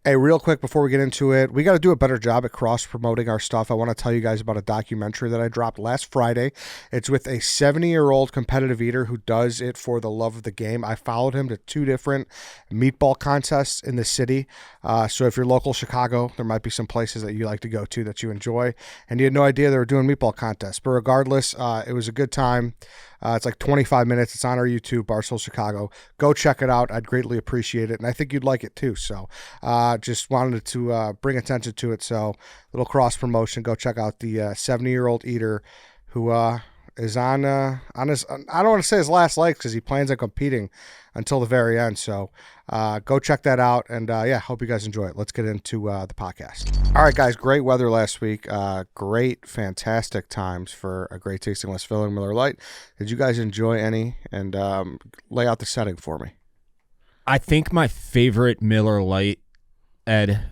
Hey, real quick before we get into it, we got to do a better job at cross-promoting our stuff. I want to tell you guys about a documentary that I dropped last Friday. It's with a 70-year-old competitive eater who does it for the love of the game. I followed him to 2 different meatball contests in the city. So if you're local Chicago, there might be some places that you like to go to that you enjoy. And you had no idea they were doing meatball contests. But regardless, it was a good time. It's like 25 minutes. It's on our YouTube, Barstool Chicago. Go check it out. I'd greatly appreciate it. And I think you'd like it too. So just wanted to bring attention to it. So little cross promotion. Go check out the 70-year-old eater who is on his, I don't want to say his last legs because he plans on competing until the very end. So go check that out. And hope you guys enjoy it. Let's get into the podcast. All right, guys, great weather last week. Great, fantastic times for a great tasting less filling Miller Lite. Did you guys enjoy any? And lay out the setting for me. I think my favorite Miller Lite, Ed,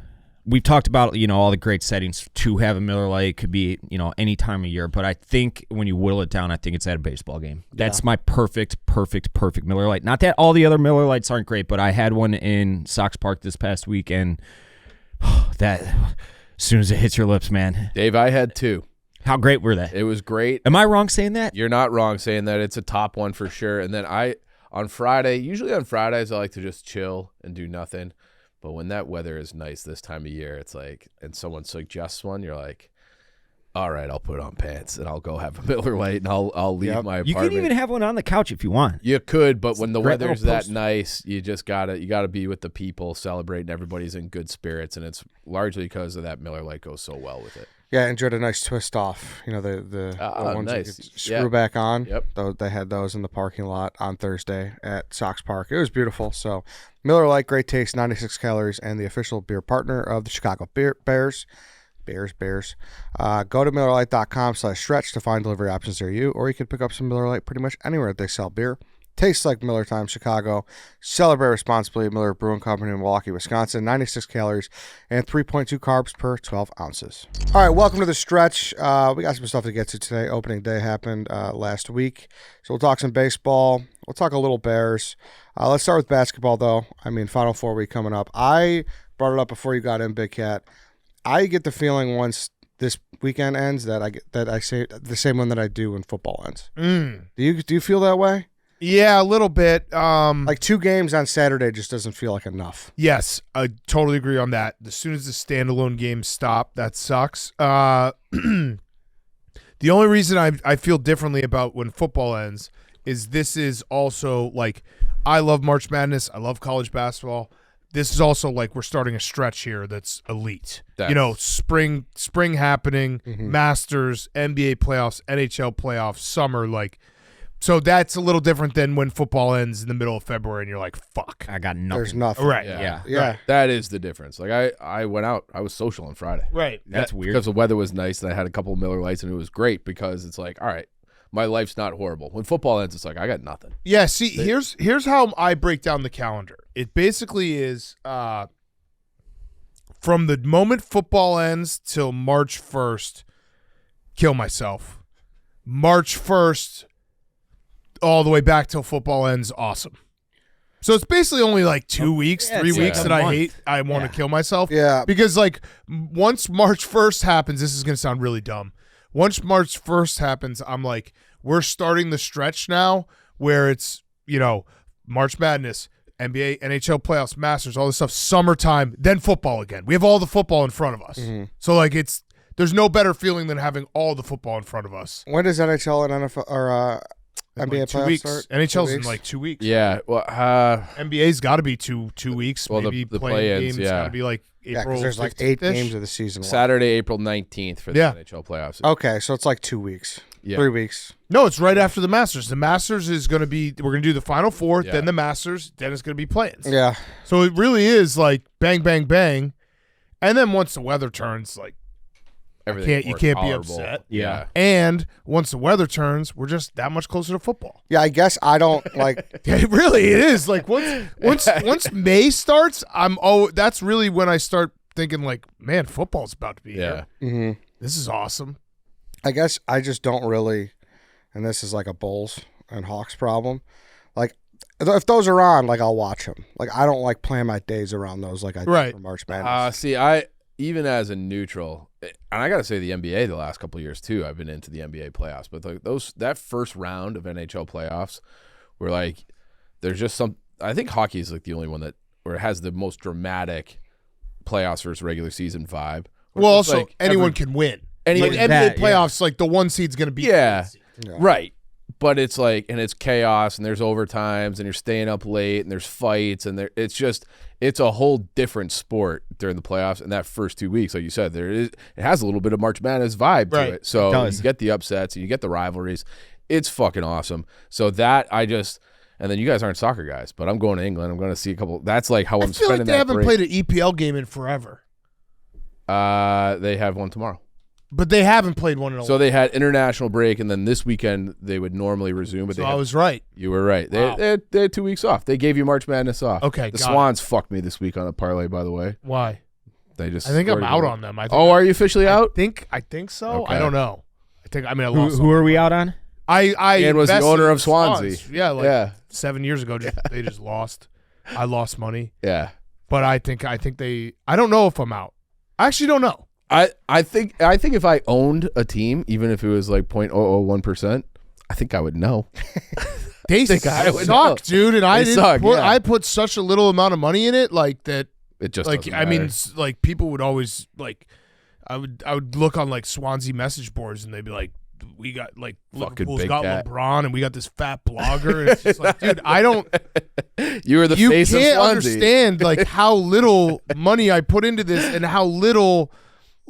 we've talked about, all the great settings to have a Miller Lite. Could be, any time of year. But I think when you whittle it down, I think it's at a baseball game. That's my perfect Miller Lite. Not that all the other Miller Lites aren't great, but I had one in Sox Park this past week, and that, as soon as it hits your lips, man. Dave, I had 2. How great were they? It was great. Am I wrong saying that? You're not wrong saying that. It's a top one for sure. And then usually on Fridays, I like to just chill and do nothing. But when that weather is nice this time of year, it's like, and someone suggests one, you're like, all right, I'll put on pants and I'll go have a Miller Lite and I'll leave my apartment. You can even have one on the couch if you want. You could, but when the weather's that nice, you just gotta be with the people, celebrating. Everybody's in good spirits, and it's largely because of that Miller Lite goes so well with it. Yeah, I enjoyed a nice twist off. The ones nice. you could screw back on. Yep. They had those in the parking lot on Thursday at Sox Park. It was beautiful. So Miller Lite, great taste, 96 calories, and the official beer partner of the Chicago Bears. Bears. Go to MillerLite.com/stretch to find delivery options near you, or you can pick up some Miller Lite pretty much anywhere they sell beer. Tastes like Miller Time Chicago. Celebrate responsibly. Miller Brewing Company in Milwaukee, Wisconsin. 96 calories and 3.2 carbs per 12 ounces. All right, welcome to the stretch. We got some stuff to get to today. Opening day happened last week. So we'll talk some baseball. We'll talk a little Bears. Let's start with basketball, though. Final Four week coming up. I brought it up before you got in, Big Cat. I get the feeling once this weekend ends that I say the same one that I do when football ends. Do you feel that way? Yeah, a little bit. Like 2 games on Saturday just doesn't feel like enough. Yes, I totally agree on that. As soon as the standalone games stop, that sucks. The only reason I feel differently about when football ends is this is also like I love March Madness. I love college basketball. This is also like we're starting a stretch here that's elite. Spring happening, Masters, NBA playoffs, NHL playoffs, summer, so that's a little different than when football ends in the middle of February and you're like, fuck. I got nothing. There's nothing. Right. Yeah. Right. That is the difference. Like I went out. I was social on Friday. Right. That's weird. Because the weather was nice and I had a couple of Miller Lights and it was great because it's like, all right, my life's not horrible. When football ends, it's like I got nothing. Yeah, see, here's how I break down the calendar. It basically is from the moment football ends till March 1st, kill myself. March 1st, all the way back till football ends, awesome. So it's basically only like 2 weeks, 3 weeks that I want to kill myself. Yeah. Because once March 1st happens, this is going to sound really dumb. Once March 1st happens, I'm like, we're starting the stretch now where it's, March Madness, NBA, NHL playoffs, Masters, all this stuff, summertime, then football again. We have all the football in front of us. So there's no better feeling than having all the football in front of us. When does NHL and NFL or NBA playoffs start? NHL's in like 2 weeks. Yeah. Well, NBA's got to be two weeks. Well, maybe the playing play-ins, games got to be like April. Because there's like 8 games of the season. Saturday, April 19th for the NHL playoffs. Okay, so it's like 2 weeks. Yeah. 3 weeks. No, it's right after the Masters. The Masters is going to be, we're going to do the Final Four, then the Masters, then it's going to be play-ins. Yeah. So it really is like bang, bang, bang. And then once the weather turns, like, you can't be upset. Yeah. And once the weather turns, we're just that much closer to football. Yeah, I guess I don't like. It is. Like once May starts, that's really when I start thinking like, man, football's about to be here. Mm-hmm. This is awesome. I guess I just don't really, and this is like a Bulls and Hawks problem. Like, If those are on, like, I'll watch them. Like, I don't like playing my days around those like I do for March Madness. See, even as a neutral, and I got to say the NBA the last couple of years too, I've been into the NBA playoffs, but like that first round of NHL playoffs were like, there's just I think hockey is like the only one where it has the most dramatic playoffs versus regular season vibe. Well, also anyone can win. Anyone, like NBA playoffs, like the one seed's going to be right. But it's like, and it's chaos, and there's overtimes, and you're staying up late, and there's fights, and it's a whole different sport during the playoffs. And that first 2 weeks, like you said, it has a little bit of March Madness vibe to it. So you get the upsets, and you get the rivalries. It's fucking awesome. So and then you guys aren't soccer guys, but I'm going to England. I'm going to see a couple. That's like how I'm spending that. I feel like they haven't played an EPL game in forever. They have one tomorrow. But they haven't played one in a while. So they had international break, and then this weekend they would normally resume. But I was right. You were right. They had 2 weeks off. They gave you March Madness off. Okay, the Swans fucked me this week on a parlay, by the way. Why? I think I'm out on them. Are you officially out? I think so. Okay. I don't know. I lost. Who are we out on? Ian was the owner of Swansea. Yeah, 7 years ago, they just lost. I lost money. Yeah, but I think they. I don't know if I'm out. I actually don't know. I think if I owned a team, even if it was like 0.001%, I think I would know. They suck, dude, and I put such a little amount of money in it, like that. It just like I mean, like people would always like. I would look on like Swansea message boards, and they'd be like, "We got like Liverpool's got LeBron, and we got this fat blogger." And it's just like, dude, I don't. You were the face of Swansea. You can't understand like how little money I put into this, and how little.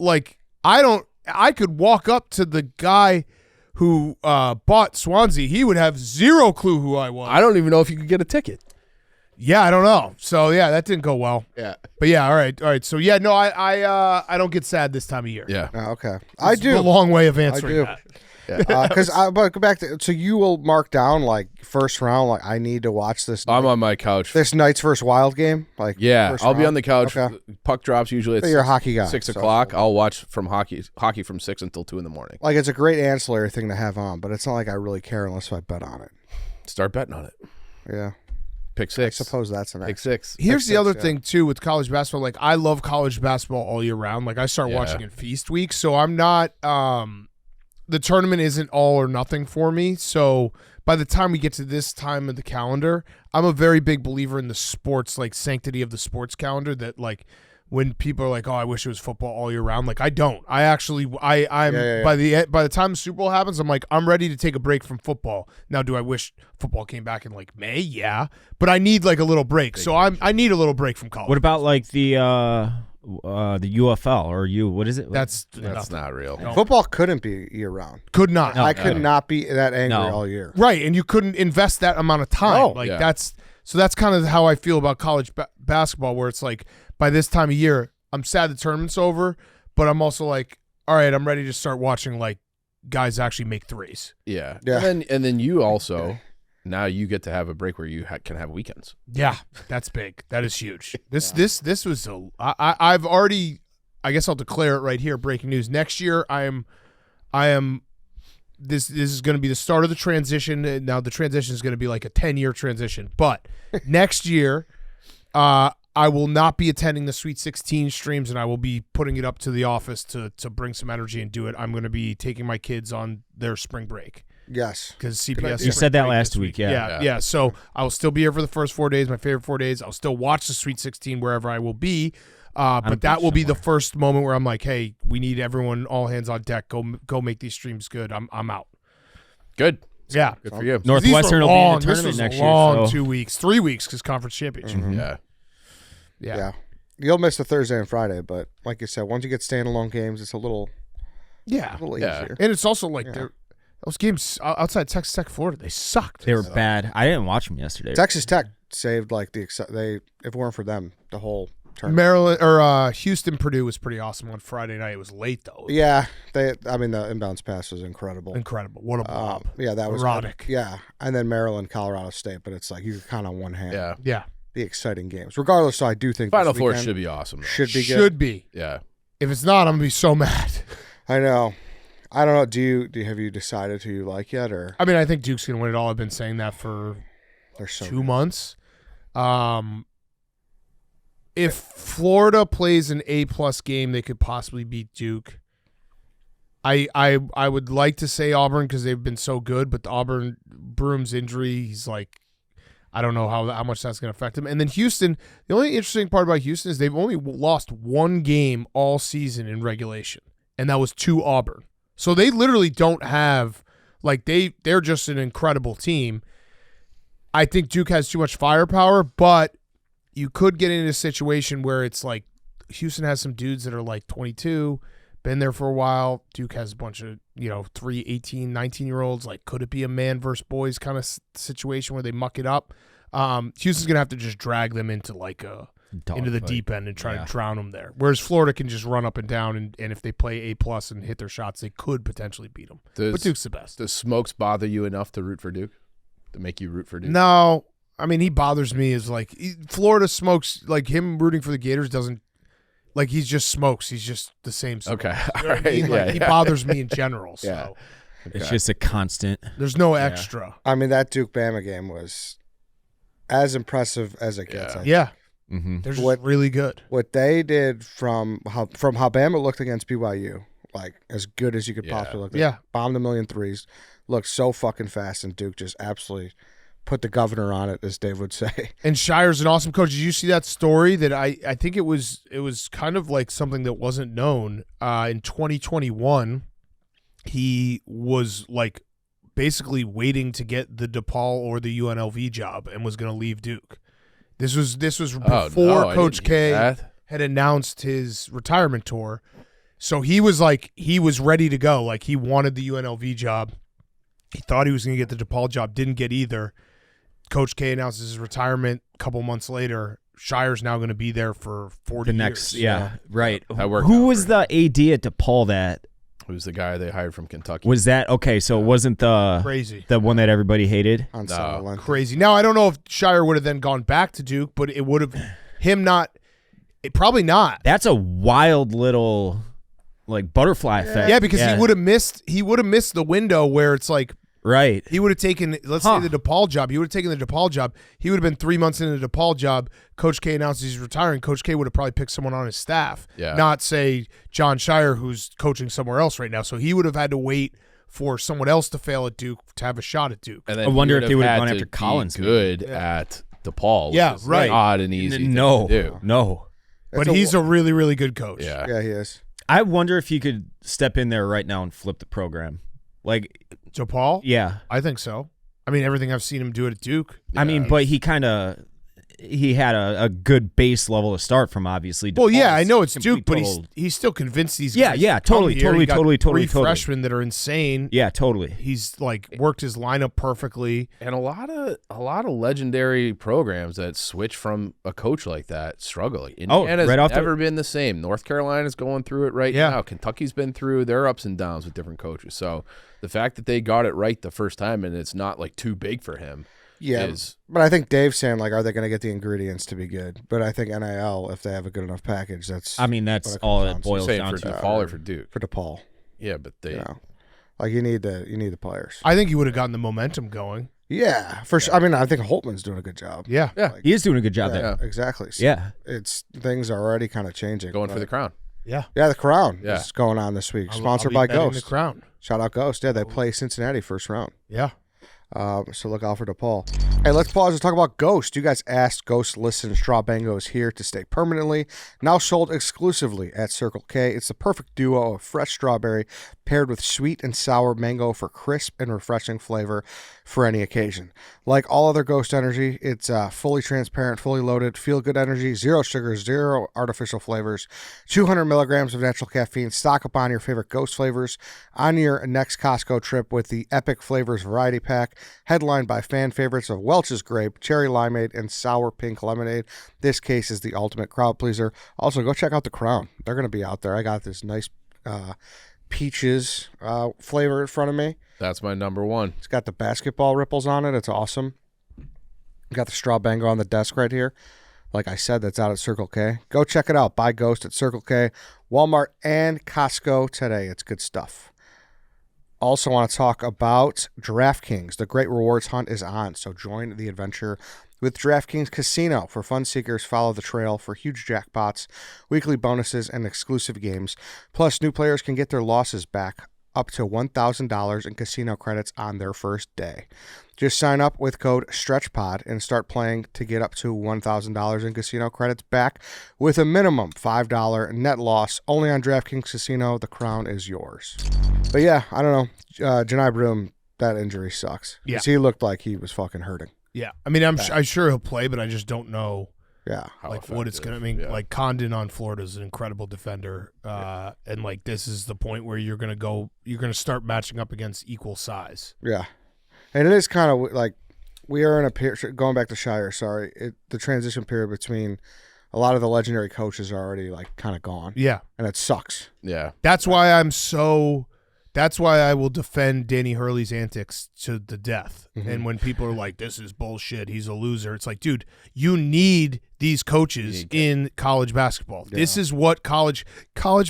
Like, I could walk up to the guy who bought Swansea. He would have zero clue who I was. I don't even know if you could get a ticket. Yeah, I don't know. So, yeah, that didn't go well. Yeah. But, yeah, all right. So, yeah, no, I don't get sad this time of year. Yeah. Oh, okay. I do. A long way of answering that. Because but go back to so you will mark down like first round, like I need to watch this. I'm on my couch. This Knights versus Wild game, like I'll be on the couch. Okay. Puck drops usually at you're a hockey guy. 6 o'clock. I'll watch hockey from 6 until 2 in the morning. Like it's a great ancillary thing to have on, but it's not like I really care unless I bet on it. Start betting on it. Yeah. Pick 6. I suppose that's an pick 6. Here's the other thing too with college basketball. Like I love college basketball all year round. Like I start watching in feast week, so I'm not. The tournament isn't all or nothing for me. So by the time we get to this time of the calendar, I'm a very big believer in the sports, like sanctity of the sports calendar. That like when people are like, "Oh, I wish it was football all year round." Like I don't. I actually, I'm by the time the Super Bowl happens, I'm like, I'm ready to take a break from football. Now, do I wish football came back in like May? Yeah, but I need like a little break. So I need a little break from college. What about like the UFL or what is it? That's not real. No. Football couldn't be year round. Could not. I could not be that angry all year. Right, and you couldn't invest that amount of time. That's kind of how I feel about college basketball, where it's like by this time of year, I'm sad the tournament's over, but I'm also like, all right, I'm ready to start watching like guys actually make threes. Yeah. And then you also. Now you get to have a break where you can have weekends. Yeah, that's big. That is huge. This was I've already. I guess I'll declare it right here. Breaking news. Next year, I am. This is going to be the start of the transition. Now the transition is going to be like a 10-year transition. But next year, I will not be attending the Sweet 16 streams, and I will be putting it up to the office to bring some energy and do it. I'm going to be taking my kids on their spring break. Yes. Because CPS. You said that last week, Yeah. So I will still be here for the first 4 days, my favorite 4 days. I'll still watch the Sweet 16 wherever I will be. But that will be the first moment where I'm like, hey, we need everyone, all hands on deck. Go make these streams good. I'm out. Good. Yeah. Good for you. Northwestern will be in the tournament next year. Long 2 weeks, 3 weeks because conference championship. Mm-hmm. Yeah. You'll miss the Thursday and Friday, but like you said, once you get standalone games, it's a little easier. And it's also like those games outside Texas Tech, Florida, they sucked. They were bad. I didn't watch them yesterday. Texas Tech saved like if it weren't for them, the whole tournament. Maryland or Houston, Purdue was pretty awesome on Friday night. It was late though. Yeah, the inbounds pass was incredible. What a blob. Yeah, that was erotic. Yeah, and then Maryland, Colorado State, but it's like you could count on one hand. Yeah. The exciting games. Regardless, so I do think Final Four should be awesome. Should be good. Should be. Yeah. If it's not, I'm gonna be so mad. I know. I don't know. Have you decided who you like yet, or? I mean, I think Duke's gonna win it all. I've been saying that for They're so 2 good. months. If Florida plays an A-plus game, they could possibly beat Duke. I would like to say Auburn because they've been so good, but the Auburn Broom's injury, he's like, I don't know how much that's going to affect him. And then Houston, the only interesting part about Houston is they've only lost one game all season in regulation, and that was to Auburn. So they literally don't have, like, they're just an incredible team. I think Duke has too much firepower, but you could get into a situation where it's like Houston has some dudes that are like 22, been there for a while. Duke has a bunch of, 3, 18, 19-year-olds. Like, could it be a man versus boys kind of situation where they muck it up? Houston's going to have to just drag them into into the deep end and try to drown them there. Whereas Florida can just run up and down, and if they play A+ and hit their shots, they could potentially beat them. But Duke's the best. Does Smokes bother you enough to root for Duke? To make you root for Duke? No. I mean, he bothers me as Florida Smokes, like him rooting for the Gators doesn't, like he's just Smokes. He's just the same. Smokes. Okay. You know what I mean? He bothers me in general. So Yeah. It's just a constant. there's no extra. I mean, that Duke Bama game was as impressive as it gets. Yeah. Yeah. Mm-hmm. They're just really good. What they did from how Bama looked against BYU, like as good as you could possibly look. Yeah. Bombed a million threes, looked so fucking fast, and Duke just absolutely put the governor on it, as Dave would say. And Shire's an awesome coach. Did you see that story that I think it was kind of like something that wasn't known. In 2021, he was like basically waiting to get the DePaul or the UNLV job and was going to leave Duke. This was before Coach K had announced his retirement tour. So he was ready to go. Like, he wanted the UNLV job. He thought he was going to get the DePaul job, didn't get either. Coach K announces his retirement a couple months later. Shire's now going to be there for 40 years. Right. That worked Who out was for the AD at DePaul that Who's the guy they hired from Kentucky? was that? Okay, so it wasn't Crazy. the one that everybody hated. On No. Sutherland. Crazy. Now, I don't know if Shire would have then gone back to Duke, but it would have probably not. That's a wild little butterfly effect. Yeah, because he would have missed the window where it's like, right. he would have taken, let's say, the DePaul job. He would have taken the DePaul job. He would have been 3 months into the DePaul job. Coach K announced he's retiring. Coach K would have probably picked someone on his staff, not, say, John Shire, who's coaching somewhere else right now. So he would have had to wait for someone else to fail at Duke to have a shot at Duke. And then I wonder if they would have had gone to after be Collins. good at DePaul. Yeah, which is right. Odd and easy. No, to do. no. But he's a really, really good coach. Yeah. Yeah, he is. I wonder if he could step in there right now and flip the program. DePaul? Yeah. I think so. I mean, everything I've seen him do it at Duke. I mean, but he had a good base level to start from, obviously. Well, yeah, DePaul I is know it's complete Duke, but total- he's still convinced these Yeah, guys yeah, to come totally, here. totally, He got totally, three totally. freshmen that are insane. Yeah, totally. He's worked his lineup perfectly. And a lot of legendary programs that switch from a coach like that struggling. Indiana's right off the- never been the same. North Carolina's going through it right Yeah. now. Kentucky's been through their ups and downs with different coaches. So the fact that they got it right the first time and it's not too big for him. Yeah, but I think Dave's saying, are they going to get the ingredients to be good? But I think NIL, if they have a good enough package, that's that's what all comes it down to. boils Saying down for to. DePaul or for Duke. for DePaul. Yeah, but they You need the players. I think he would have gotten the momentum going. Yeah, for sure. I mean, I think Holtman's doing a good job. Yeah. Yeah. He is doing a good job Yeah, there. exactly. So Yeah. things are already kind of changing. going for but- the crown. Yeah. Yeah, the Crown Yeah. is going on this week. I'll Sponsored be by betting Ghost. The Crown. Shout out Ghost. Yeah, they play Cincinnati first round. Yeah. So look out for DePaul. Hey, let's pause and talk about Ghost. You guys asked Ghost. Listen, Straw Bango is here to stay permanently. Now sold exclusively at Circle K. It's the perfect duo of fresh strawberry paired with sweet and sour mango for crisp and refreshing flavor for any occasion. Like all other Ghost energy, it's fully transparent, fully loaded, feel-good energy, zero sugar, zero artificial flavors, 200 milligrams of natural caffeine. Stock up on your favorite Ghost flavors on your next Costco trip with the Epic Flavors Variety Pack, headlined by fan favorites of Welch's Grape, Cherry Limeade, and Sour Pink Lemonade. This case is the ultimate crowd pleaser. Also, go check out the Crown. They're going to be out there. I got this nice peaches flavor in front of me. That's my number one. It's got the basketball ripples on it. It's awesome. Got the Straw Bango on the desk right here. Like I said, that's out at Circle K. Go check it out. Buy Ghost at Circle K, Walmart, and Costco today. It's good stuff. Also want to talk about DraftKings. The great rewards hunt is on, so join the adventure with DraftKings Casino. For fun seekers, follow the trail for huge jackpots, weekly bonuses, and exclusive games. Plus, new players can get their losses back up to $1,000 in casino credits on their first day. Just sign up with code STRETCHPOD and start playing to get up to $1,000 in casino credits back with a minimum $5 net loss only on DraftKings Casino. The crown is yours. But yeah, I don't know. Janai Broom, that injury sucks. Yeah. 'Cause he looked like he was fucking hurting. Yeah. I mean, I'm sure he'll play, but I just don't know Yeah. what it's going to mean. Yeah. Like Condon on Florida is an incredible defender. And like this is the point where you're going to start matching up against equal size. Yeah. And it is kind of like we are in a period, going back to Shire, sorry, the transition period between a lot of the legendary coaches are already like kind of gone. Yeah. And it sucks. Yeah. That's why I will defend Danny Hurley's antics to the death. Mm-hmm. And when people are like, this is bullshit, he's a loser, it's like, dude, you need these coaches in college basketball. Yeah. This is what college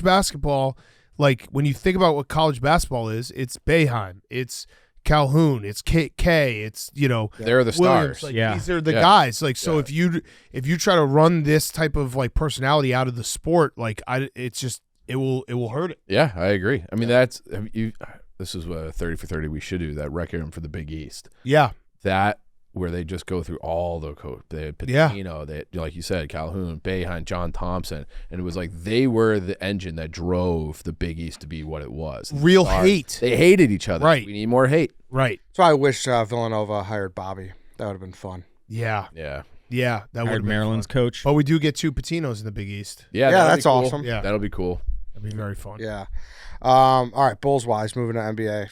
basketball, like when you think about what college basketball is, it's Boeheim, it's Calhoun, it's K, it's, They're the Williams, stars. like, Yeah. these are the Yeah. guys. Like, so Yeah. if you try to run this type of like personality out of the sport, like it will hurt it. Yeah, I agree. I mean, this is what 30 for 30 we should do, that requiem for the Big East. Yeah. That where they just go through all the coach. They had Patino, they like you said, Calhoun, Boeheim, John Thompson, and it was like they were the engine that drove the Big East to be what it was. Real hate. They hated each other. Right. We need more hate. Right. That's why I wish Villanova hired Bobby. That would have been fun. Yeah. Yeah. Yeah. That would Hired Maryland's coach. But we do get 2 Patinos in the Big East. Yeah, Yeah, that'll be that's cool. awesome. Yeah. That'll be cool. That'd be very fun. Yeah. All right, Bulls wise, moving to NBA.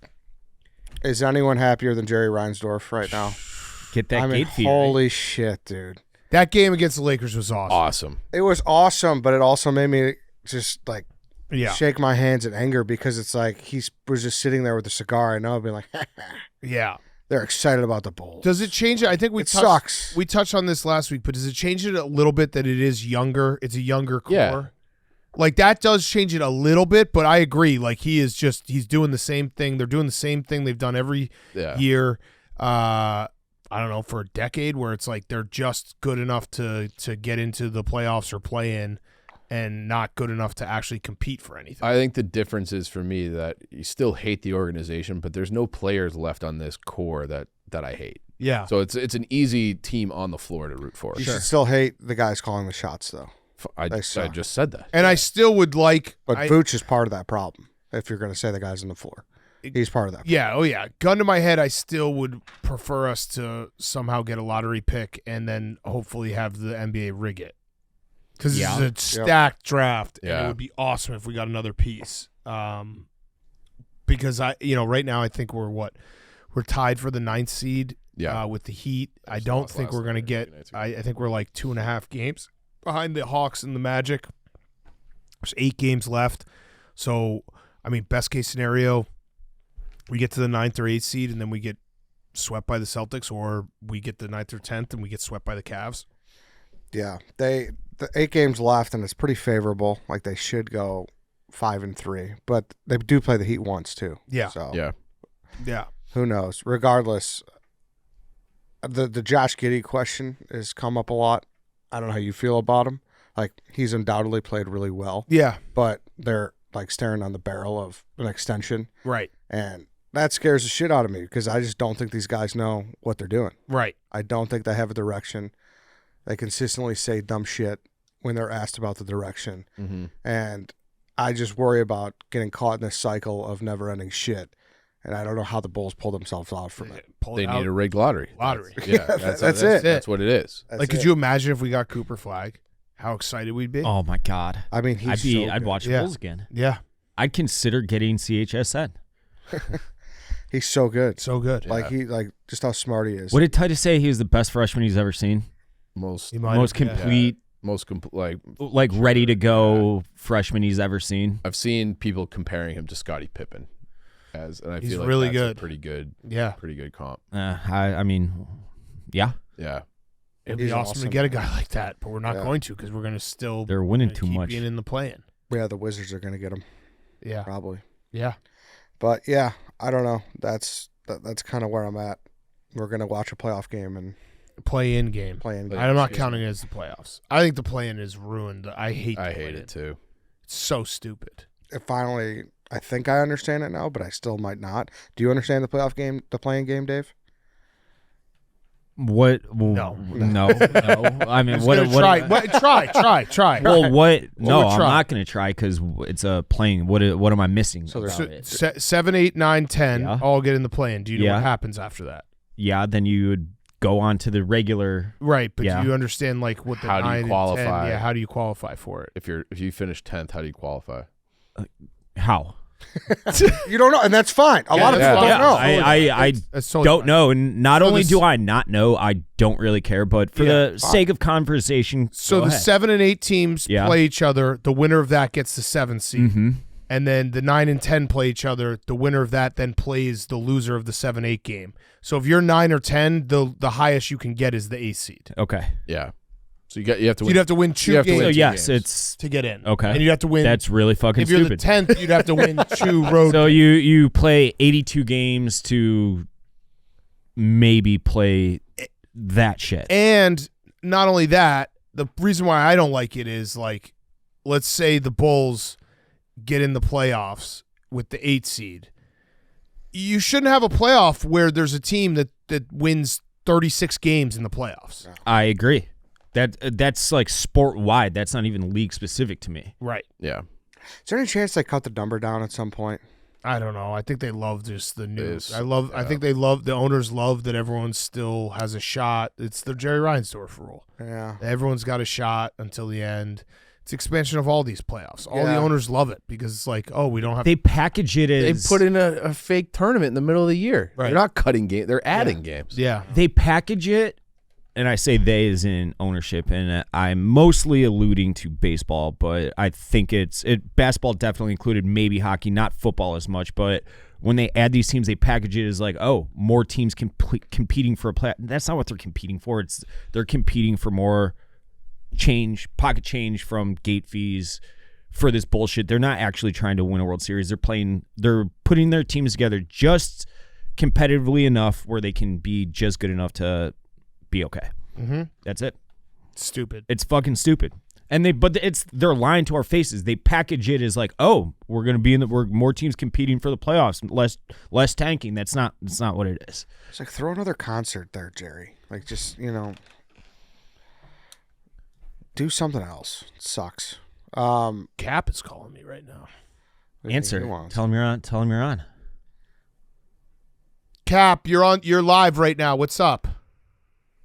Is anyone happier than Jerry Reinsdorf right now? Get that gate fee. Holy shit, dude. That game against the Lakers was awesome. Awesome. It was awesome, but it also made me just like Yeah. shake my hands in anger because it's like he was just sitting there with a cigar. I know, I'd be like, Yeah. they're excited about the Bulls. Does it change it? I think It sucks. We touched on this last week, but does it change it a little bit that it is younger? It's a younger core. Yeah. Like that does change it a little bit, but I agree. Like he's doing the same thing. They're doing the same thing they've done every year. I don't know, for a decade, where it's like they're just good enough to get into the playoffs or play in, and not good enough to actually compete for anything. I think the difference is for me that you still hate the organization, but there's no players left on this core that I hate. Yeah. So it's an easy team on the floor to root for. You should still hate the guys calling the shots, though. I They suck. just said that. And I still would like. But Vooch is part of that problem, if you're going to say the guys on the floor. He's part of that problem. Yeah, oh yeah. Gun to my head, I still would prefer us to somehow get a lottery pick and then hopefully have the NBA rig it. Because Yeah. it's a stacked draft, and Yeah. it would be awesome if we got another piece. Because right now I think we're tied for the 9th seed. Yeah. With the Heat. I Just don't lost think last we're gonna night, get. nights ago. I think we're like 2.5 games behind the Hawks and the Magic. There's 8 games left, so I mean, best case scenario, we get to the 9th or 8th seed and then we get swept by the Celtics, or we get the 9th or 10th and we get swept by the Cavs. Yeah. The 8 games left, and it's pretty favorable. Like, they should go 5-3. But they do play the Heat once, too. Yeah. So, Yeah. who knows? Regardless, the Josh Giddey question has come up a lot. I don't know how you feel about him. Like, he's undoubtedly played really well. Yeah. But they're, like, staring on the barrel of an extension. Right. And that scares the shit out of me because I just don't think these guys know what they're doing. Right. I don't think they have a direction. They consistently say dumb shit when they're asked about the direction. Mm-hmm. And I just worry about getting caught in this cycle of never-ending shit. And I don't know how the Bulls pull themselves out from it. They need a rigged lottery. Lottery. That's it. That's what it is. That's Like, could it. you imagine if we got Cooper Flag? How excited we'd be. Oh my God. I mean, I'd good. watch the Yeah. Bulls again. Yeah. I'd consider getting CHSN. He's so good. So good. Like, just how smart he is. Would it tell to say he was the best freshman he's ever seen? Most He might Most have- yeah. complete, like ready to go freshman he's ever seen. I've seen people comparing him to Scottie Pippen, and I He's feel like really that's good. a pretty good Yeah. comp. I mean, yeah, Yeah. It'd be He's awesome to awesome. get a guy like that, but we're not Yeah. going to because we're going to still. they're winning gonna too keep much. Being in the play-in. Yeah, the Wizards are going to get him, Yeah. probably. Yeah. But, yeah, I don't know. That's kind of where I'm at. We're gonna watch a playoff game and Play-in game. play-in game. I'm not counting it as the playoffs. I think the play-in is ruined. I hate it too. It's so stupid. Finally, I think I understand it now, but I still might not. Do you understand the playoff game, the play-in game, Dave? What? No. No. I mean, what? Try. Well, what? No, would I'm try? not going to try because it's a playing. What am I missing? So there's- about it? 7, 8, 9, 10 Yeah. all get in the play-in. Do you know Yeah. what happens after that? Yeah, then you would go on to the regular. Right, but Yeah. do you understand like what the How do you 9 and qualify? 10, yeah, how do you qualify for it? If you finish 10th, how do you qualify? How? You don't know, and that's fine. A lot of people don't Yeah, know. I That's totally don't fine. know, and not So only this- do I not know, I don't really care. But for Yeah, the sake of conversation, So go the ahead. 7 and 8 teams Yeah. play each other. The winner of that gets the 7th seed. Mhm. And then the 9 and 10 play each other. The winner of that then plays the loser of the 7-8 game. So if you're 9 or 10, the highest you can get is the 8th seed. Okay, Yeah. So you have to So win. you'd have to win 2 you have to games win so two yes, games. it's to get in. okay. And you'd have to win. That's really fucking if you're stupid. the 10th, you'd have to win 2 road So games. you play 82 games to maybe play that shit. And not only that, the reason why I don't like it is like, let's say the Bulls get in the playoffs with the 8 seed. You shouldn't have a playoff where there's a team that wins 36 games in the playoffs. I agree. That's like sport wide. That's not even league specific to me. Right. Yeah. Is there any chance they cut the number down at some point? I don't know. I think they love just the news. Is, I think they love the owners love that everyone still has a shot. It's the Jerry Reinsdorf rule. Yeah. Everyone's got a shot until the end. It's expansion of all these playoffs. All the Yeah. owners love it because it's like, oh, we don't have They package it They as put in a fake tournament in the middle of the year. Right. They're not cutting games. They're adding games. yeah. they package it, and I say they as in ownership, and I'm mostly alluding to baseball, but I think basketball definitely included, maybe hockey, not football as much, but when they add these teams, they package it as like, oh, more teams competing for a play. That's not what they're competing for. They're competing for more pocket change from gate fees for this bullshit. They're not actually trying to win a World Series. They're putting their teams together just competitively enough where they can be just good enough to be okay. Mm-hmm. That's it. Stupid. It's fucking stupid. And they're lying to our faces. They package it as like, oh, we're gonna be we're more teams competing for the playoffs, less tanking. That's not what it is. It's like throw another concert there, Jerry. Like just do something else. It sucks. Cap is calling me right now. What do you think he Answer. wants? Tell him you're on. Tell him you're on. Cap, you're live right now. What's up?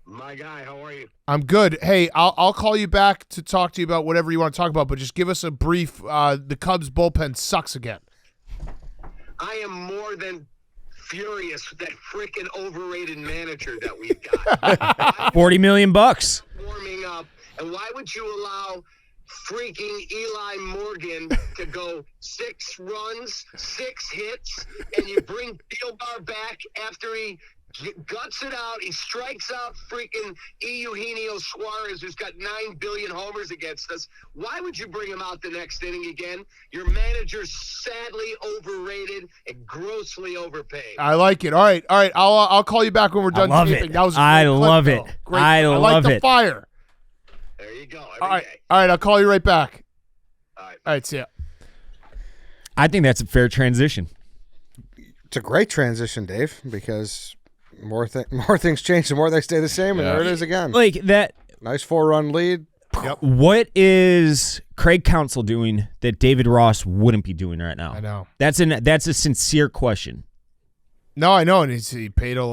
My guy, how are you? I'm good. Hey, I'll call you back to talk to you about whatever you want to talk about, but just give us a brief. The Cubs bullpen sucks again. I am more than furious with that freaking overrated manager that we've got. $40 million. Warming up, and why would you allow freaking Eli Morgan to go 6 runs, 6 hits, and you bring Theobar back after he guts it out. He strikes out freaking Eugenio Suarez, who's got 9 billion homers against us. Why would you bring him out the next inning again? Your manager's sadly overrated and grossly overpaid. I like it. All right. I'll call you back when we're done. love taping. it. That was a great I clip, love though. it. Great. I like love the it. fire. There you go. Every All right. day. All right. I'll call you right back. All right. All right. See ya. I think that's a fair transition. It's a great transition, Dave, because more things change, the more they stay the same, and Yeah. there it is again. Like that. Nice 4-run lead. What is Craig Counsell doing that David Ross wouldn't be doing right now? I know. That's a sincere question. No, I know, and he paid A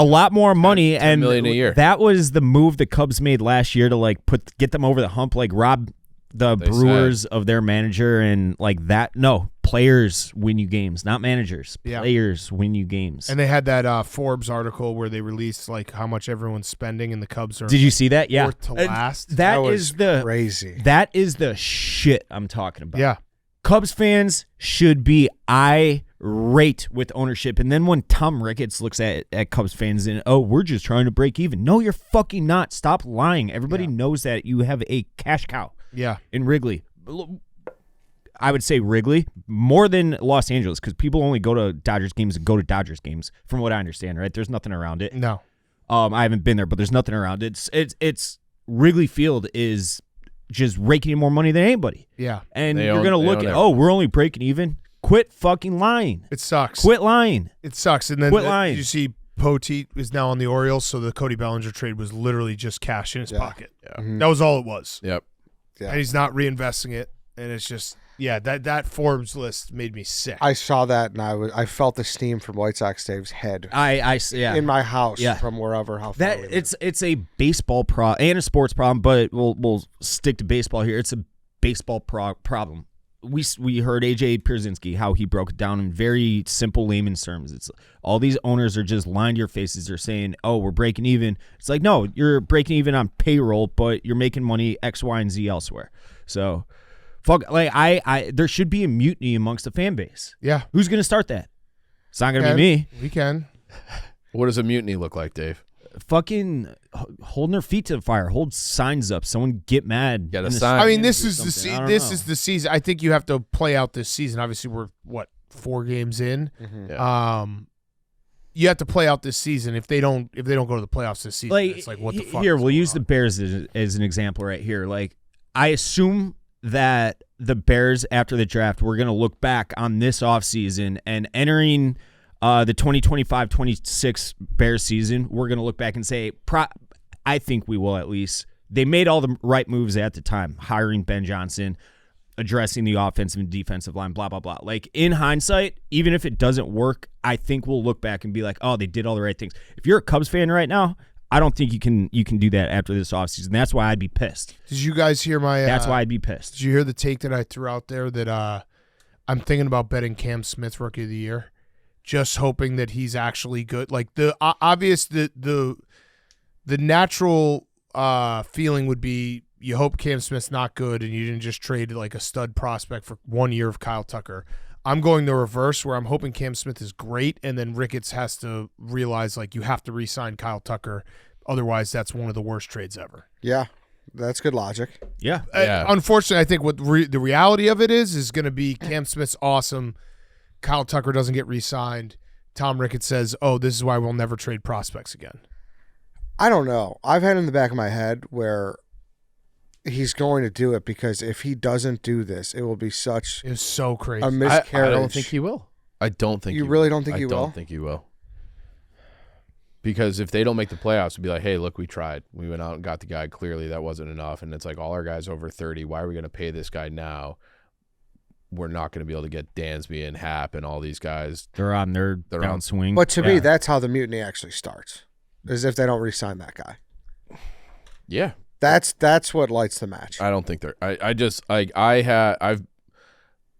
lot more money, and million a year. that was the move the Cubs made last year to like get them over the hump, like rob the They Brewers of their manager, and like that. No, players win you games, not managers. Yeah. Players win you games. And they had that Forbes article where they released like how much everyone's spending, and the Cubs are Did you see that? Yeah, fourth to last. That was is the crazy. That is the shit I'm talking about. Yeah. Cubs fans should be irate with ownership. And then when Tom Ricketts looks at Cubs fans and, oh, we're just trying to break even. No, you're fucking not. Stop lying. Everybody knows that you have a cash cow Yeah. in Wrigley. I would say Wrigley more than Los Angeles because people only go to Dodgers games from what I understand, right? There's nothing around it. No. I haven't been there, but there's nothing around it. It's Wrigley Field is just raking in more money than anybody. Yeah. And you're going to look at, we're only breaking even. Quit fucking lying. It sucks. Quit lying. It sucks. And then Quit lying. You see Poteet is now on the Orioles, so the Cody Bellinger trade was literally just cash in his pocket. Yeah. That was all it was. Yep. Yeah. And he's not reinvesting it. And it's just, that Forbes list made me sick. I saw that and I felt the steam from White Sox Dave's head Yeah. in my house Yeah. from wherever. How far That we live. it's a baseball problem and a sports problem, but we'll stick to baseball here. It's a baseball problem. We heard AJ Pierzynski how he broke it down in very simple layman's terms. It's all these owners are just lying to your faces. They're saying, "Oh, we're breaking even." It's like, no, you're breaking even on payroll, but you're making money X, Y, and Z elsewhere. So, fuck, like I there should be a mutiny amongst the fan base. Yeah. Who's gonna start that? It's not gonna be me. We can. What does a mutiny look like, Dave? Fucking holding their feet to the fire, hold signs up. Someone get mad. Got a in the sign. I mean, stands this or is the something. I don't this know. is the season. I think you have to play out this season. Obviously, we're 4 games in. Yeah. You have to play out this season. If they don't go to the playoffs this season, it's like what the fuck. Here, is we'll going use the on? Bears as an example right here. Like, I assume that the Bears after the draft, we're going to look back on this offseason and entering the 2025-26 Bears season, we're going to look back and say, I think we will at least. They made all the right moves at the time, hiring Ben Johnson, addressing the offensive and defensive line, blah, blah, blah. Like, in hindsight, even if it doesn't work, I think we'll look back and be like, oh, they did all the right things. If you're a Cubs fan right now, I don't think you can do that after this offseason. That's why I'd be pissed. Did you guys hear my? That's why I'd be pissed. Did you hear the take that I threw out there that I'm thinking about betting Cam Smith Rookie of the Year, just hoping that he's actually good. Like the obvious the natural feeling would be you hope Cam Smith's not good and you didn't just trade like a stud prospect for 1 year of Kyle Tucker. I'm going the reverse where I'm hoping Cam Smith is great and then Ricketts has to realize like you have to re-sign Kyle Tucker. Otherwise, that's one of the worst trades ever. Yeah, that's good logic. Yeah. Unfortunately, I think what the reality of it is going to be Cam Smith's awesome. Kyle Tucker doesn't get re-signed. Tom Ricketts says, oh, this is why we'll never trade prospects again. I don't know. I've had in the back of my head where he's going to do it because if he doesn't do this, it will be such It was so crazy. a miscarriage. I don't think he will. I don't think You he really will. don't think he I will? don't think he will. Because if they don't make the playoffs, it'd be like, hey, look, we tried. We went out and got the guy. Clearly, that wasn't enough. And it's like, all our guys over 30. Why are we going to pay this guy now? We're not going to be able to get Dansby and Happ and all these guys. They're on their They're on- downswing. But to me, Yeah. that's how the mutiny actually starts, is if they don't re-sign that guy. Yeah. That's what lights the match. I don't think they're.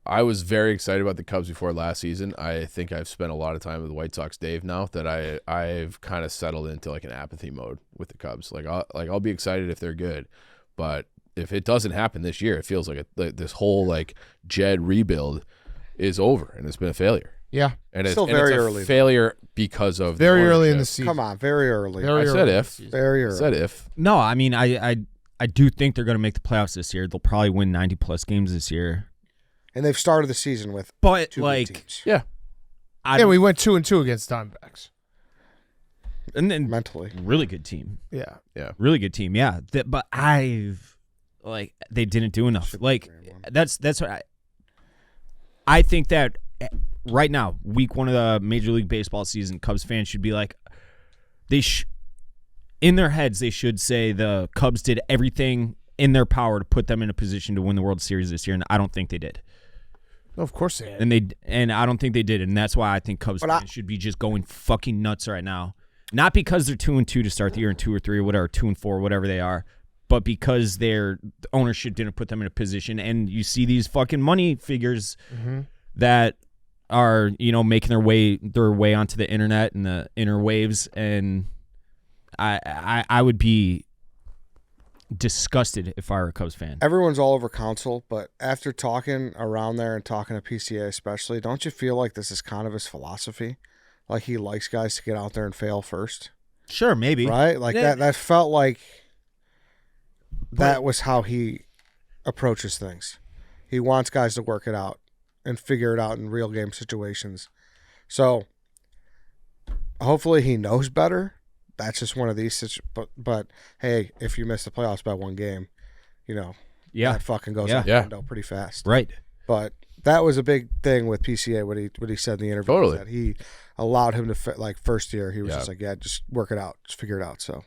I was very excited about the Cubs before last season. I think I've spent a lot of time with the White Sox Dave now that I've kind of settled into like an apathy mode with the Cubs. I'll be excited if they're good, but if it doesn't happen this year, it feels like this whole like Jed rebuild is over and it's been a failure. Yeah. And Still it's very a early. failure because of Very early in the ownership. season. Come on, very early. Very I early said in the if. season. Very I early. said if. No, I mean, I do think they're going to make the playoffs this year. They'll probably win 90-plus games this year. And they've started the season with But, 2 good like, teams. Yeah. Yeah, we went 2-2 against Diamondbacks. and then mentally. really good team. Yeah. Really good team, yeah. But they didn't do enough. Like, that's what I think that right now, week 1 of the Major League Baseball season, Cubs fans should be like, in their heads, they should say the Cubs did everything in their power to put them in a position to win the World Series this year, and I don't think they did. No, of course they had. And I don't think they did, and that's why I think Cubs fans should be just going fucking nuts right now. Not because they're 2-2 to start the year, and 2 or 3 or whatever, 2-4, whatever they are, but because their ownership didn't put them in a position. And you see these fucking money figures that are making their way onto the internet and the interwaves, and I would be disgusted if I were a Cubs fan. Everyone's all over Counsell, but after talking around there and talking to PCA especially, don't you feel like this is kind of his philosophy? Like he likes guys to get out there and fail first, Sure, maybe. right? Like that felt like that was how he approaches things. He wants guys to work it out and figure it out in real game situations. So hopefully he knows better. That's just one of these. But hey, if you miss the playoffs by one game, that fucking goes out the window pretty fast. Right. But that was a big thing with PCA. What he said in the interview was that he allowed him to first year. He was just like, just work it out, just figure it out. So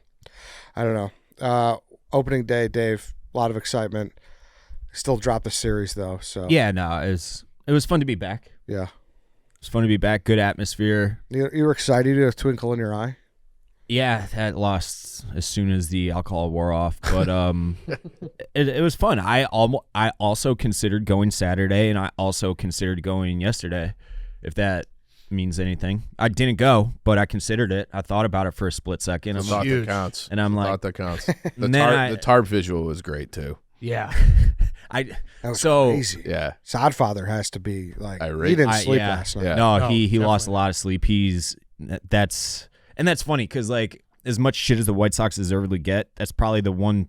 I don't know. Opening day, Dave, a lot of excitement. Still dropped the series though. So yeah, no, it was fun to be back. Yeah, it was fun to be back. Good atmosphere. You were excited. You had a twinkle in your eye. Yeah, that lost as soon as the alcohol wore off, but it was fun. I also considered going Saturday, and I also considered going yesterday, if that means anything. I didn't go, but I considered it. I thought about it for a split second. The thought that counts. And I'm like, the thought that counts. The tarp visual was great too. Yeah. That was crazy. Yeah. Sodfather has to be like, irate. he didn't sleep last night. Yeah. No, he lost a lot of sleep. That's funny because, like, as much shit as the White Sox deservedly get, that's probably the one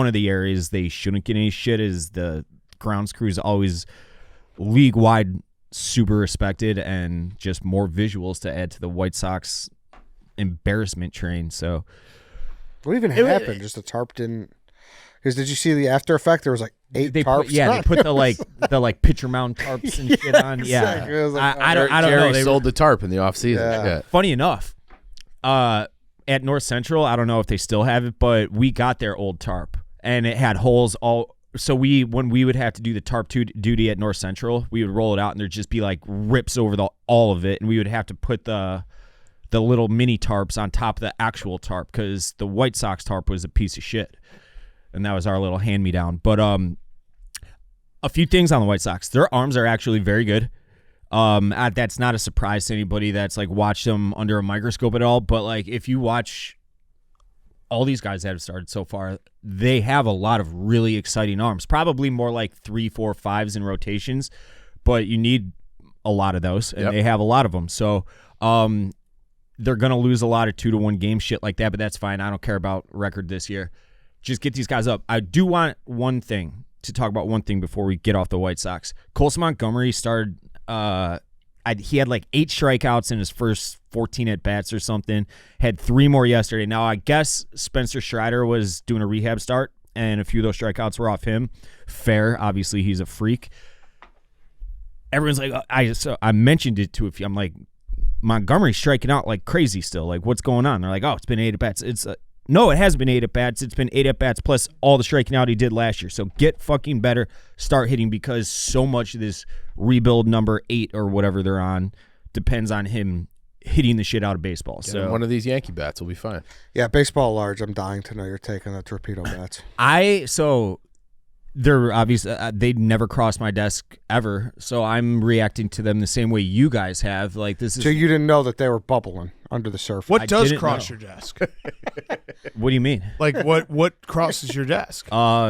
of the areas they shouldn't get any shit. Is the grounds crew is always league wide super respected, and just more visuals to add to the White Sox embarrassment train. So what even happened? Just the tarp didn't. Because did you see the after effect? There was like 8 tarps. They put the pitcher mound tarps and shit on. Yeah, exactly. I was like, I don't know. Jerry They sold the tarp in the offseason. Yeah. Funny enough, at North Central, I don't know if they still have it, but we got their old tarp, and it had holes all. So when we would have to do the tarp duty at North Central, we would roll it out, and there'd just be like rips over all of it, and we would have to put the little mini tarps on top of the actual tarp because the White Sox tarp was a piece of shit. And that was our little hand-me-down. But a few things on the White Sox. Their arms are actually very good. That's not a surprise to anybody that's like watched them under a microscope at all. But like if you watch all these guys that have started so far, they have a lot of really exciting arms. Probably more like 3, 4, 5s in rotations. But you need a lot of those, and they have a lot of them. So they're going to lose a lot of 2-1 game shit like that, but that's fine. I don't care about record this year. Just get these guys up. I do want to talk about one thing before we get off the White Sox. Colson Montgomery started he had like 8 strikeouts in his first 14 at-bats or something. Had 3 more yesterday. Now, I guess Spencer Strider was doing a rehab start, and a few of those strikeouts were off him. Fair. Obviously, he's a freak. Everyone's like, I mentioned it to a few. I'm like, Montgomery's striking out like crazy still. Like, what's going on? They're like, it's been 8 at-bats. No, it hasn't been 8 at-bats. It's been 8 at-bats plus all the striking out he did last year. So get fucking better, start hitting, because so much of this rebuild number 8 or whatever they're on depends on him hitting the shit out of baseball. So one of these Yankee bats will be fine. Yeah, baseball large. I'm dying to know you're taking the Torpedo Bats. They're obviously they'd never crossed my desk ever, so I'm reacting to them the same way you guys have. Like this is. So you didn't know that they were bubbling under the surface. What does cross your desk? What do you mean? Like what crosses your desk?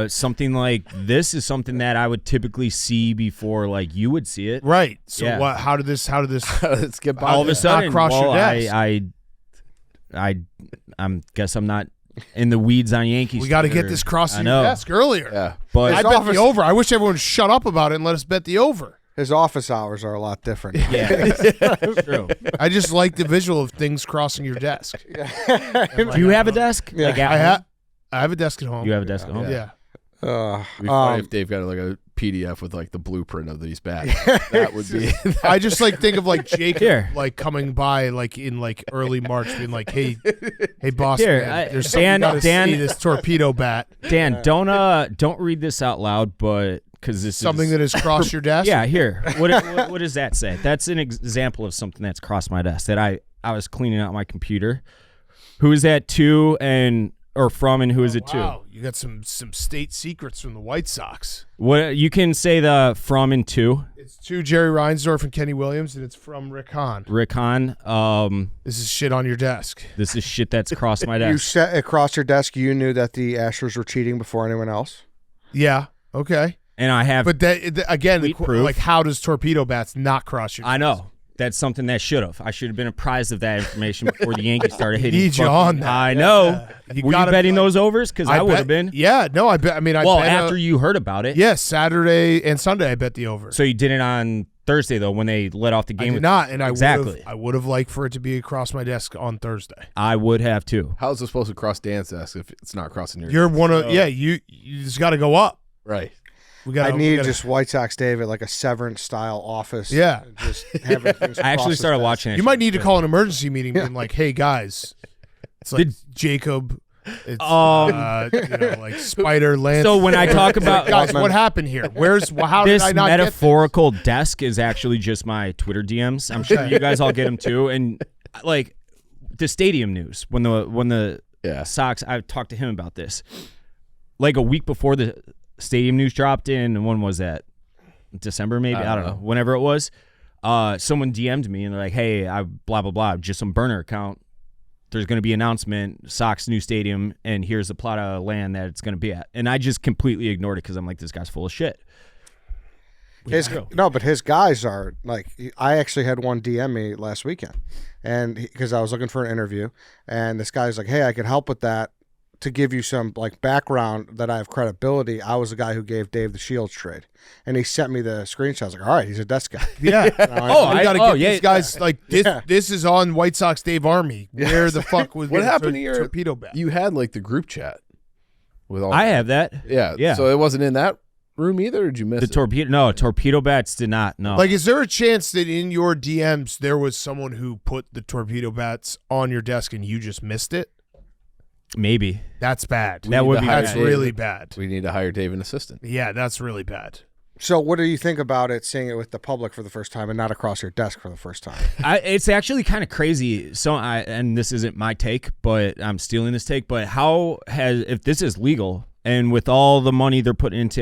Something like this is something that I would typically see before, like you would see it. Right. So Yeah. what? How did this? Let's get by. All of a sudden, cross your desk? I guess I'm not in the weeds on Yankees. We got to Twitter. get this crossing I know. your desk earlier. Yeah. But I bet the over. I wish everyone would shut up about it and let us bet the over. His office hours are a lot different. yeah, that's true. I just like the visual of things crossing your desk. Do you have a desk? Yeah. Like at home? I have a desk at home. You have a desk at home? Yeah. It'd be funny if Dave got like a PDF with like the blueprint of these bats. That would be. I just think of like Jacob Here. like coming by like in like early March being like, hey boss, Here, man, there's something you gotta Dan- see this torpedo bat. Dan, don't read this out loud, but because this Something is that has crossed your desk. yeah. Here, what does that say? That's an example of something that's crossed my desk that I was cleaning out my computer. Who is that to or from, and who is it to? Wow, you got some state secrets from the White Sox. What you can say the from and to It's to Jerry Reinsdorf and Kenny Williams, and it's from Rick Hahn. Rick Hahn. This is shit on your desk. This is shit that's crossed my You desk. set across your desk. You knew that the Astros were cheating before anyone else. Yeah. Okay. And I have. But again, Tweet proof. like how does torpedo bats not cross your desk? I know. That's something that I should have been apprised of that information before the Yankees started hitting. Need you on that. I know. You Were you gotta betting be like- those overs? Because I would have been. Yeah, no, I bet. I mean, I Well, bet after you heard about it. yes, Saturday and Sunday, I bet the over. So you did it on Thursday though, when they let off the I game. did not, and Exactly. I would have liked for it to be across my desk on Thursday. I would have too. How is it supposed to cross Dan's desk if it's not crossing your? You're one of you just got to go up. Right. We got. I need just White Sox David, like a Severance style office. Yeah. and just having things I actually across his started desk. watching it. You might need to call an emergency meeting, being like, "Hey guys, it's like Jacob, it's like Spider Lance." So when I talk about guys, what happened here? How this did I not metaphorical desk is actually just my Twitter DMs. I'm sure you guys all get them too. And like the stadium news when the Sox, I talked to him about this. Like a week before the stadium news dropped in, and when was that? December maybe? I don't know. Whenever it was. Someone DM'd me and they're like, "Hey, I blah blah blah, just some burner account. There's going to be an announcement, Sox new stadium, and here's the plot of land that it's going to be at." And I just completely ignored it because I'm like, this guy's full of shit. But his guys are like, I actually had one DM me last weekend, and because I was looking for an interview, and this guy's like, "Hey, I could help with that to give you some like background that I have credibility. I was the guy who gave Dave the Shields trade," and he sent me the screenshot. I was like, "All right, he's a desk guy." Yeah. We got to get these guys like this. Yeah. This is on White Sox Dave Army. Where the fuck was What happened to your Torpedo Bat? You had like the group chat with all. I have that. Yeah. So it wasn't in that room either. Or did you miss The it? Torpedo Bats did not. No. Like, is there a chance that in your DMs there was someone who put the Torpedo Bats on your desk and you just missed it? Maybe. That's bad. That would be That's bad. really bad. We need to hire Dave an assistant. Yeah, that's really bad. So, what do you think about it, seeing it with the public for the first time and not across your desk for the first time? It's actually kind of crazy. So and this isn't my take, but I'm stealing this take. But if this is legal and with all the money they're putting into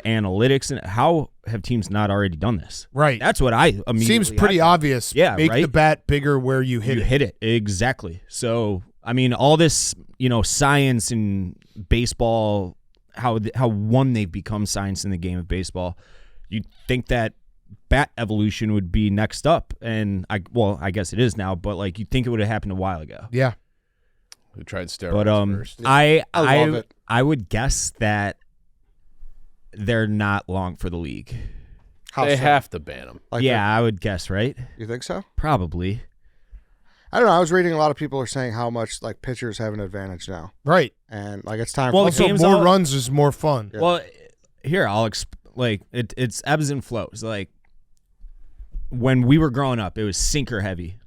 analytics, and how have teams not already done this? Right. That's what I immediately. Seems pretty obvious. Yeah, Make right? the bat bigger where you hit You it. hit it exactly. So I mean, all this science and baseball, how one they've become science in the game of baseball. You'd think that bat evolution would be next up, and I guess it is now, but like you'd think it would have happened a while ago. Yeah. We tried steroids But first. I love it. I would guess that they're not long for the league. How They so? have to ban them. Like Yeah, I would guess, right? you think so? Probably. I don't know. I was reading a lot of people are saying how much like pitchers have an advantage now, Right. and like it's time. Well, for the So game's more all- runs is more fun. Yeah. Well, here I'll it's ebbs and flows. Like when we were growing up, it was sinker heavy.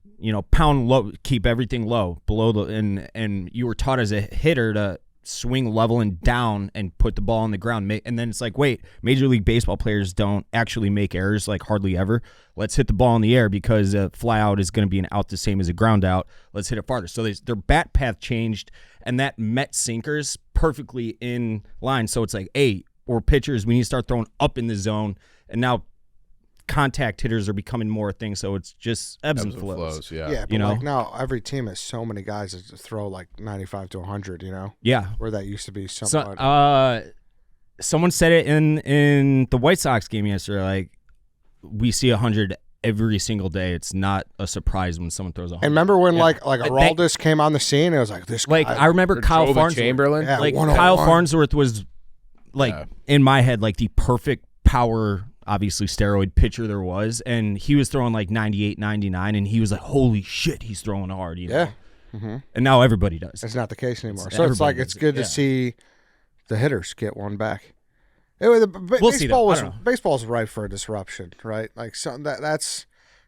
Pound low, keep everything low below and you were taught as a hitter to swing level and down and put the ball on the ground. And then it's like, wait, Major League Baseball players don't actually make errors, like hardly ever. Let's hit the ball in the air because a fly out is going to be an out the same as a ground out. Let's hit it farther. So their bat path changed, and that met sinkers perfectly in line. So it's like, hey, we're pitchers. We need to start throwing up in the zone. And now contact hitters are becoming more a thing. So it's just ebbs and flows. Yeah, but like now every team has so many guys that just throw like 95 to 100. Yeah. Where that used to be somewhat. So, someone said it in the White Sox game yesterday. Like, we see 100 every single day. It's not a surprise when someone throws 100. And remember when like Araldis came on the scene? It was like this. Like, guy, I remember Kyle Jova Farnsworth. Chamberlain. Yeah, Like 101. Kyle Farnsworth was like in my head like the perfect power, obviously steroid pitcher there was, and he was throwing like 98, 99, and he was like, holy shit, he's throwing hard. Yeah. And now everybody does. That's not the case anymore. It's- So it's like everybody it's does it, good yeah. to see the hitters get one back. Anyway, We'll see, though. I don't know. Baseball's ripe for a disruption, right? Like that's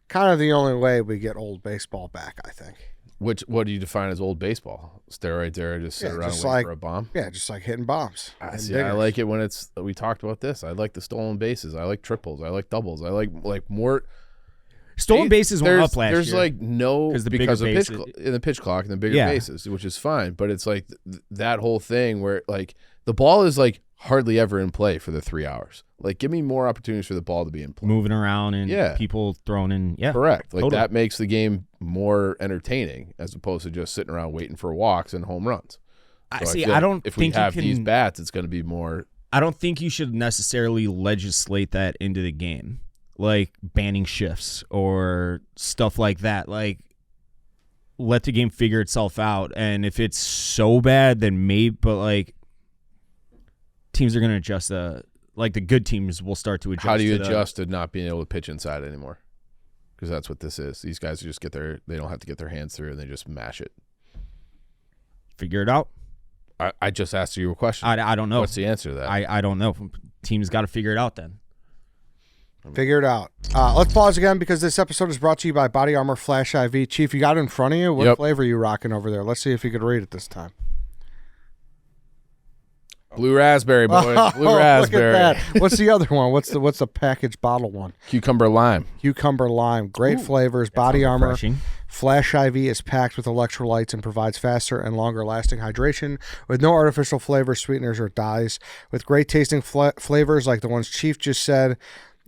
kind of the only way we get old baseball back, I think. What do you define as old baseball? Steroids era, just sit Yeah, around just and wait like- for a bomb? Yeah, just like hitting bombs. I and see. I dingers. like it when it's. We talked about this. I like the stolen bases. I like triples. I like doubles. I like more. Stolen bases went up last There's year. like no 'Cause the bigger because of base- in the pitch clock and the bigger Yeah. bases, which is fine. But it's like that whole thing where like the ball is like hardly ever in play for the 3 hours. Like, give me more opportunities for the ball to be in play. moving around and Yeah. people throwing in. Yeah. Correct. Like Totally. that makes the game more entertaining as opposed to just sitting around waiting for walks and home runs. So See, feel I like don't if think we have you these can. bats, it's going to be more. I don't think you should necessarily legislate that into the game. like banning shifts or stuff like that. Like, let the game figure itself out. And if it's so bad, then maybe, but like, teams are going to adjust. Like the good teams will start to adjust. How do you adjust to not being able to pitch inside anymore? Because that's what this is. These guys just they don't have to get their hands through, and they just mash it. Figure it out. I just asked you a question. I don't know. What's the answer to that? I don't know. Teams got to figure it out then. Figure it out. Let's pause again because this episode is brought to you by Body Armor Flash IV. Chief, you got it in front of you? What flavor are you rocking over there? Let's see if you could read it this time. Blue raspberry, boys. Blue raspberry. Look at that. What's the other one? What's the package bottle one? Cucumber lime. Cucumber lime. Great flavors. Body Armor Refreshing. Flash IV is packed with electrolytes and provides faster and longer lasting hydration with no artificial flavors, sweeteners, or dyes. With great tasting flavors like the ones Chief just said,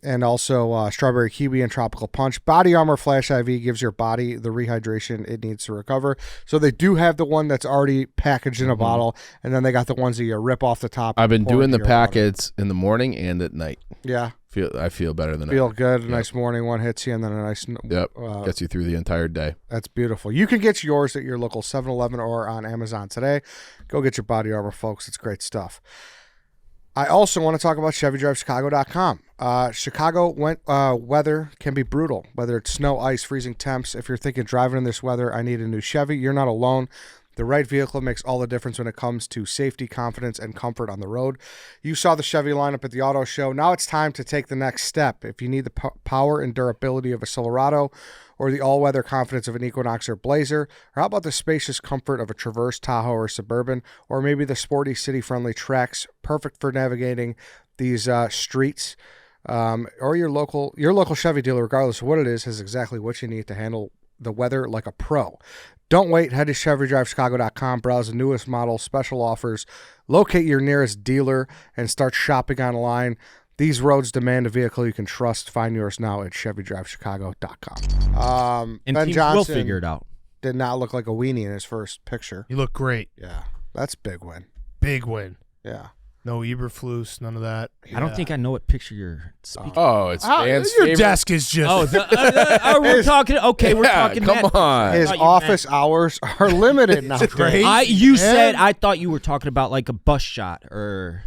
and also strawberry kiwi and tropical punch. Body Armor Flash IV gives your body the rehydration it needs to recover. So they do have the one that's already packaged in a bottle, and then they got the ones that you rip off the top. I've been pour doing into the your water. packets in the morning and at night. Yeah. I feel better than Feel good. A nice morning one hits you, and then a nice. Yep. Gets you through the entire day. That's beautiful. You can get yours at your local 7-Eleven or on Amazon today. Go get your Body Armor, folks. It's great stuff. I also want to talk about ChevyDriveChicago.com. Chicago weather can be brutal, whether it's snow, ice, freezing temps. If you're thinking driving in this weather, I need a new Chevy, you're not alone. The right vehicle makes all the difference when it comes to safety, confidence, and comfort on the road. You saw the Chevy lineup at the auto show. Now it's time to take the next step. If you need the power and durability of a Silverado, or the all-weather confidence of an Equinox or Blazer, or how about the spacious comfort of a Traverse, Tahoe, or Suburban, or maybe the sporty city-friendly Trax, perfect for navigating these streets, or your local Chevy dealer, regardless of what it is, has exactly what you need to handle the weather like a pro. Don't wait. Head to ChevyDriveChicago.com, browse the newest models, special offers, locate your nearest dealer, and start shopping online. These roads demand a vehicle you can trust. Find yours now at ChevyDriveChicago.com. And Ben teams Johnson will figure it out. did not look like a weenie in his first picture. You look great. Yeah, that's a big win. Big win. Yeah. No Eberflus, none of that. I don't think I know what picture you're speaking. Oh, it's Dan's Your favorite. desk is just. We're talking. Okay, we're talking. Come that. on. His thought you office hours are limited now. great. I thought you were talking about like a bus shot or.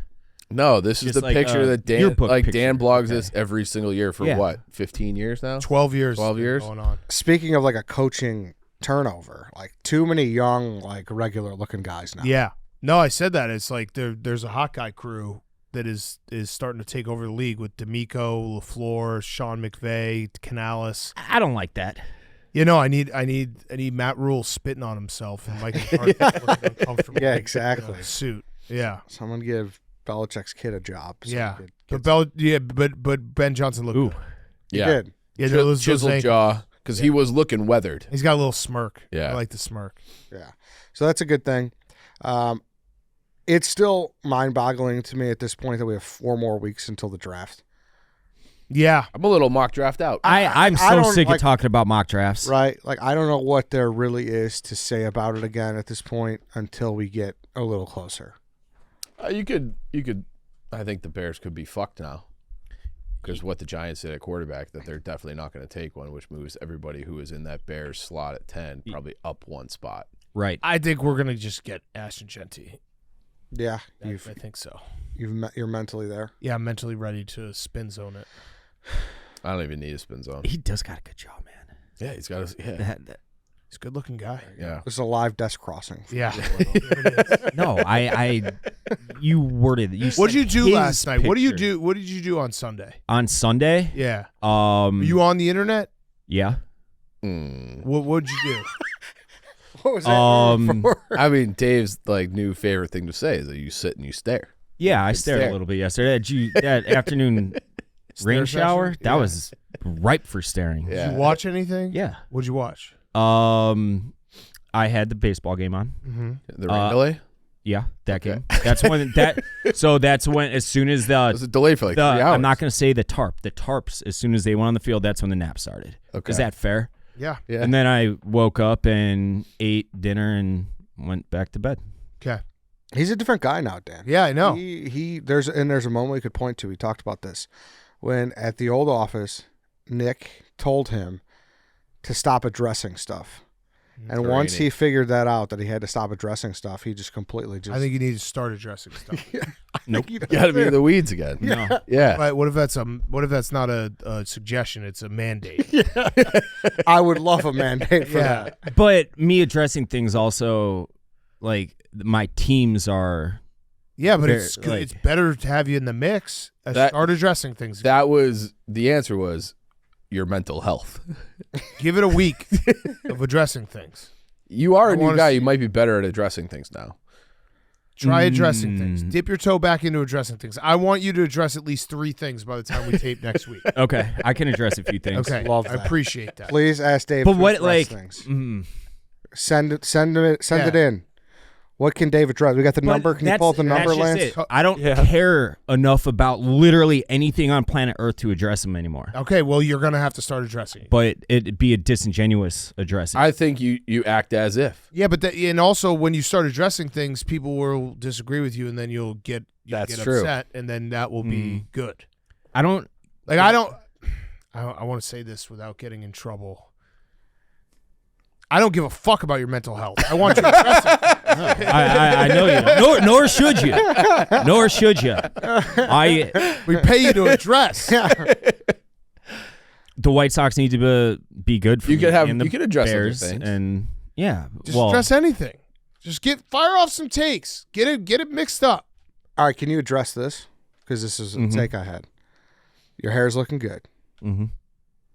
No, this is Just the like picture a that Dan yearbook picture. Dan blogs Okay. this every single year for what? 15 years now? 12 years. 12 years? Going on. Speaking of like a coaching turnover, like too many young, like regular looking guys now. Yeah. No, I said that. It's like there's a hot guy crew that is starting to take over the league with D'Amico, LaFleur, Sean McVay, Canales. I don't like that. You know, I need Matt Rule spitting on himself and Mike McCarthy looking uncomfortable. Yeah, exactly. in a suit. Yeah. Someone give Belichick's kid a job. Yeah. Good But Ben Johnson looked good. He Yeah. did. Yeah, those Chiseled ankles. jaw, because he was looking weathered. He's got a little smirk. Yeah. I like the smirk. Yeah. So that's a good thing. It's still mind-boggling to me at this point that we have 4 more weeks until the draft. Yeah. I'm a little mock draft out. I'm I so don't sick like- of talking about mock drafts. Right? Like, I don't know what there really is to say about it again at this point until we get a little closer. You could. I think the Bears could be fucked now. Because what the Giants did at quarterback, that they're definitely not going to take one, which moves everybody who is in that Bears slot at 10 probably up one spot. Right. I think we're going to just get Ashton Genty. Yeah. I think so. You're mentally there. Yeah, I'm mentally ready to spin zone it. I don't even need a spin zone. He does got a good job, man. Yeah, he's got a. Yeah. He's a good looking guy. Yeah. This is a live desk crossing. Yeah. No, you worded. What did you do his last night? What did you picture. do? What did you do on Sunday? On Sunday? Yeah. Were you on the internet? Yeah. What'd you do? What was that for? I mean, Dave's new favorite thing to say is that you sit and you stare. Yeah, I Good stared stare. a little bit yesterday. That afternoon rain Stare shower, session? that was ripe for staring. Yeah. Did you watch anything? Yeah. What'd you watch? I had the baseball game on. Mm-hmm. The rain delay? Yeah, that game. That's when that's when as soon as It was a delay for 3 hours. I'm not going to say the tarps as soon as they went on the field, that's when the nap started. Okay. Is that fair? Yeah. Yeah. And then I woke up and ate dinner and went back to bed. Okay. He's a different guy now, Dan. Yeah, I know. There's a moment we could point to. We talked about this when at the old office Nick told him to stop addressing stuff. And Training. once he figured that out, that he had to stop addressing stuff, he just completely just. I think you need to start addressing stuff. Nope. You got to be in the weeds again. No. Yeah. But what if that's not a suggestion? It's a mandate. I would love a mandate for Yeah. that. But me addressing things also, like my teams are. Yeah, but Very, it's like- it's better to have you in the mix. Start addressing things. That was the answer was your mental health. Give it a week of addressing things. You are I a new wanna guy. see- You might be better at addressing things now. Try addressing things. Dip your toe back into addressing things. I want you to address at least 3 things by the time we tape next week. Okay, I can address a few things. Okay, Love I that. appreciate that. Please ask Dave. But to what, address like, things. mm, Send it Yeah. in. What can Dave address? We got the but number. Can you that's- pull up the number, that's just Lance? it. I don't care enough about literally anything on planet Earth to address them anymore. Okay, well, you're going to have to start addressing it. But it'd be a disingenuous addressing. I think you act as if. Yeah, but and also when you start addressing things, people will disagree with you, and then you'll get That's get true. upset, and then that will be good. I don't. Like I want to say this without getting in trouble. I don't give a fuck about your mental health. I want you to address it. I know you. Don't. Nor should you. Nor should you. We pay you to address. The White Sox need to be good for You me, could have- and the you could address other Bears, things. and yeah. Just well, address anything. Just fire off some takes. Get it mixed up. All right, can you address this? Because this is a take I had. Your hair's looking good. mhm.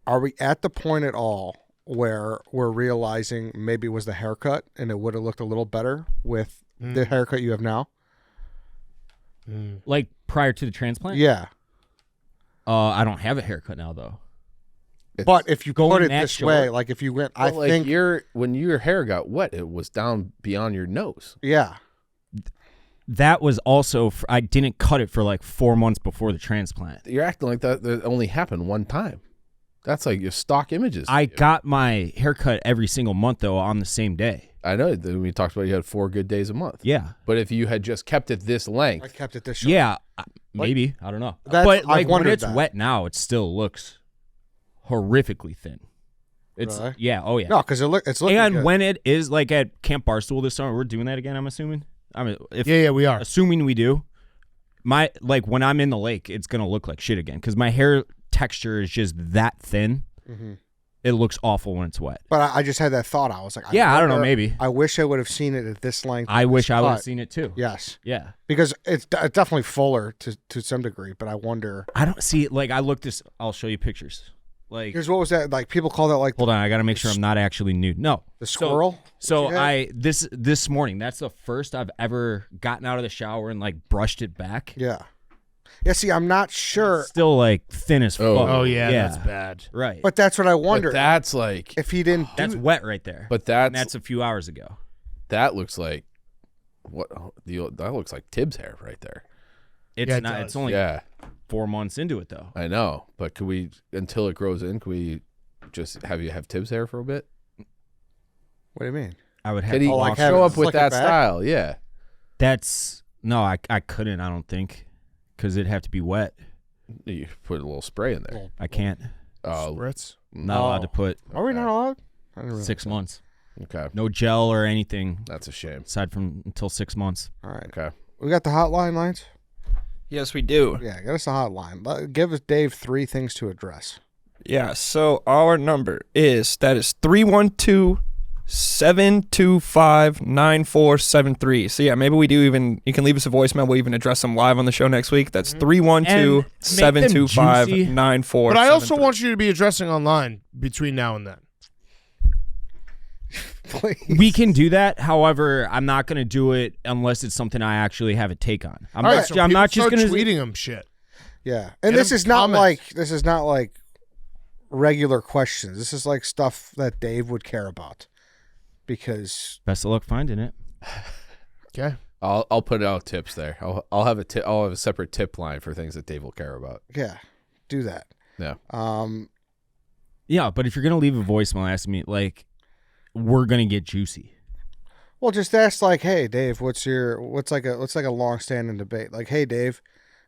Are we at the point at all where we're realizing maybe it was the haircut and it would have looked a little better with the haircut you have now? Like prior to the transplant. Yeah. I don't have a haircut now though. But if you Going put it that this short? way, like if you went, I But, like, think, when your hair got wet, it was down beyond your nose. yeah. That was also I didn't cut it for like 4 months before the transplant. You're acting like that only happened one time. That's like your stock images. I got my haircut every single month though on the same day. I know that we talked about you had 4 good days a month. Yeah. But if you had just kept it this I length, kept it this short. Yeah, maybe. I don't know. That's- But I've like when wondered it's that. wet now, it still looks horrifically thin. It's Really? yeah, oh yeah. No, because it's looking And good. when it is like at Camp Barstool this summer, we're doing that again, I'm assuming. I mean, if Yeah, we are. assuming we do, my like when I'm in the lake, it's gonna look like shit again because my hair texture is just that thin. It looks awful when it's wet. But I just had that thought. I was like, Yeah, I don't know, wonder- maybe. I wish I would have seen it at this length. I wish this I would cut. have seen it too. Yes, Yeah. because it's definitely fuller to some degree. But I wonder. I don't see it. Like I looked this. I'll show you pictures. Like Here's what was that like? People call that like hold on, I got to make sure I'm not actually nude. No, the squirrel. So What you had? this morning, that's the first I've ever gotten out of the shower and like brushed it back. Yeah. Yeah. See, I'm not sure, Still like thin as fuck. Oh. Oh yeah, that's bad. Right. but that's what I but wonder. that's like, If he didn't, that's wet right there. but and that's that's a few hours ago. that looks like what that looks like Tibbs' hair right there. It's Yeah, it not. does. It's only Yeah, 4 months into it though. I know. But could we, until it grows in, could we just have you have Tibbs' hair for a bit? what do you mean? I would have. Could he to like wash have show it up with slick it that back? style? Yeah. That's no. I couldn't. I don't think because it'd have to be wet. You put a little spray in there. I can't. Spritz. Not allowed to put Are we not allowed? I didn't realize 6 that. months. Okay. No gel or anything That's a shame. aside from until 6 months. All right. Okay. We got the hotline lines. Yes, we do. Yeah, get us a hotline. Give us Dave 3 things to address. Yeah, so our number is 312-725-9473. So yeah, maybe we do even, you can leave us a voicemail, we'll even address them live on the show next week. That's 312-725-9473. But I also want you to be addressing online between now and then. Please. We can do that. However, I'm not going to do it unless it's something I actually have a take on. I'm All right, not, so I'm not people just start going to tweeting them shit. Yeah, and Get this him is not comments. like regular questions. This is like stuff that Dave would care about because Best of luck finding it. Okay. I'll put out tips there. I'll have a separate tip line for things that Dave will care about. yeah, do that. Yeah. Yeah, but if you're going to leave a voicemail asking me, like, we're going to get juicy. Well, just ask like, hey Dave, what's like a long standing debate? Like, hey Dave,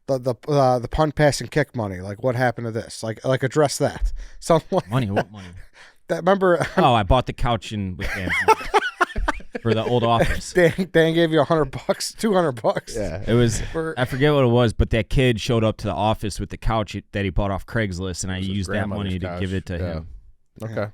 the punt, pass, and kick money. Like, what happened to this? Like address that. Something like Money? What money? that. Remember, Oh, I bought the couch with Dan's money for the old office. Dan gave you $100, $200. Yeah. It was, For- I forget what it was, but that kid showed up to the office with the couch that he bought off Craigslist, and I used that money to give it to him. Okay.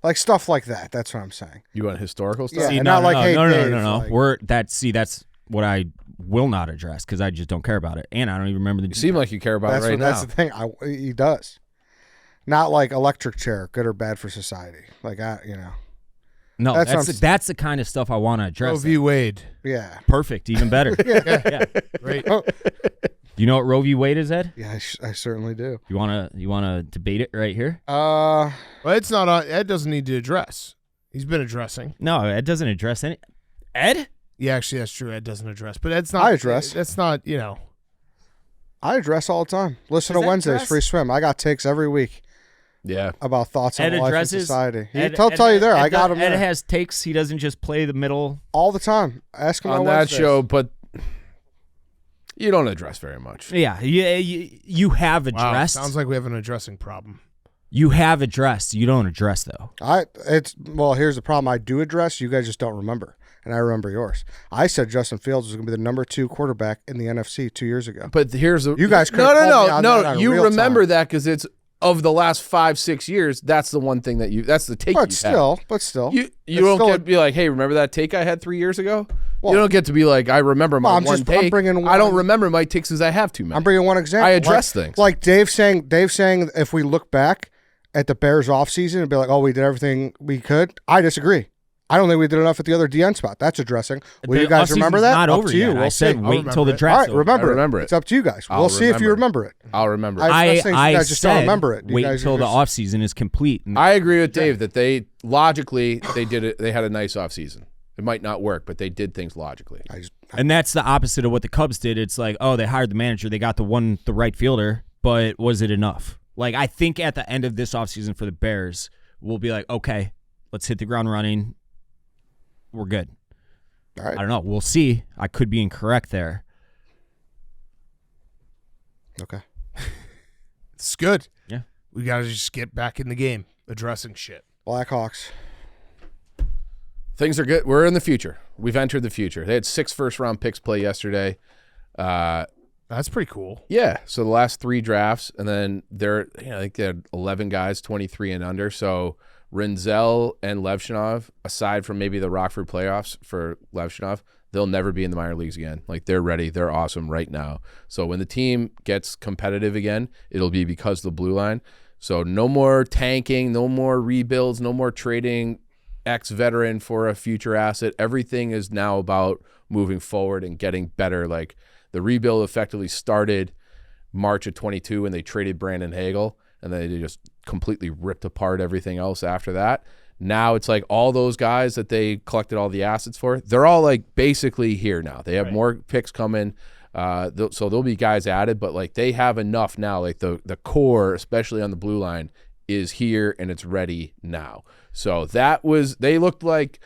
Like stuff like that. That's what I'm saying. You want historical stuff? Yeah, See, and no, not like, no, hey, no, Dave, no, no. like- That's what I will not address because I just don't care about it, and I don't even remember the. You seem like you care about That's it right now. That's the thing. He does. Not like electric chair, good or bad for society. Like No, That's what that's the kind of stuff I want to Roe address. v. Wade. Yeah. Perfect, even better. Yeah. Right. Oh, You know what Roe v. Wade is, Ed? yeah, I certainly do. You wanna debate it right here? Well, it's not on. Ed doesn't need to address. He's been addressing. No, Ed doesn't address any. Ed? Yeah, actually, that's true. Ed doesn't address, but Ed's not. I address. That's not. I address all the time. Listen Does to Ed Wednesdays, address? Free Swim. I got takes every week Yeah. about thoughts on Ed life and addresses society. Ed- He'll tell you there. Ed I got does- him Ed there has takes. He doesn't just play the middle. all the time. Ask him On on that Wednesdays. show, but you don't address very much. Yeah, you have Wow, addressed. sounds like we have an addressing problem. You have addressed. You don't address though. Here's the problem. I do address. You guys just don't remember, and I remember yours. I said Justin Fields was going to be the number 2 quarterback in the NFC 2 years ago. But here's the You guys could've no called me on that on You real remember time. that because it's of the last 5-6 years. That's the one thing that's the take. But you've still, had. you it's don't still get a- to be like, hey, remember that take I had 3 years ago? Well- you don't get to be like, I remember my I'm one just- I'm take. bringing I don't one- remember my takes because I have too many. I'm bringing one example. I address like, things. Like Dave saying if we look back at the Bears offseason and be like, oh, we did everything we could. I disagree. I don't think we did enough at the other DN spot. That's addressing. Will The you guys offseason's remember that? Not Up over to yet. you. I We'll said see. wait until the All draft. right, remember I remember it. It's up to you guys. I'll We'll see if you remember it. I'll remember. it. I- That's things you guys just don't said remember it. You wait guys until are the just- offseason is complete. I agree with Dave that they logically they did it. They had a nice offseason. It might not work, but they did things logically. And that's the opposite of what the Cubs did. It's like, oh, they hired the manager, they got the right fielder, but was it enough? Like, I think at the end of this offseason for the Bears, we'll be like, okay, let's hit the ground running. We're good. All right. I don't know. We'll see. I could be incorrect there. Okay. It's good. Yeah. We got to just get back in the game, addressing shit. Blackhawks. Things are good. We're in the future. We've entered the future. They had 6 first-round picks play yesterday. That's pretty cool. Yeah, so the last 3 drafts, and then I think they had 11 guys, 23 and under. So Rinzel and Levshinov, aside from maybe the Rockford playoffs for Levshinov, they'll never be in the minor leagues again. Like, they're ready. They're awesome right now. So when the team gets competitive again, it'll be because of the blue line. So no more tanking, no more rebuilds, no more trading ex-veteran for a future asset. Everything is now about moving forward and getting better. Like, the rebuild effectively started March of 22 when they traded Brandon Hagel, and then they just completely ripped apart everything else after that. Now it's like all those guys that they collected all the assets for, they're all like basically here now. They have more picks coming. So there'll be guys added, but like they have enough now. Like the core, especially on the blue line, is here and it's ready now. So they looked like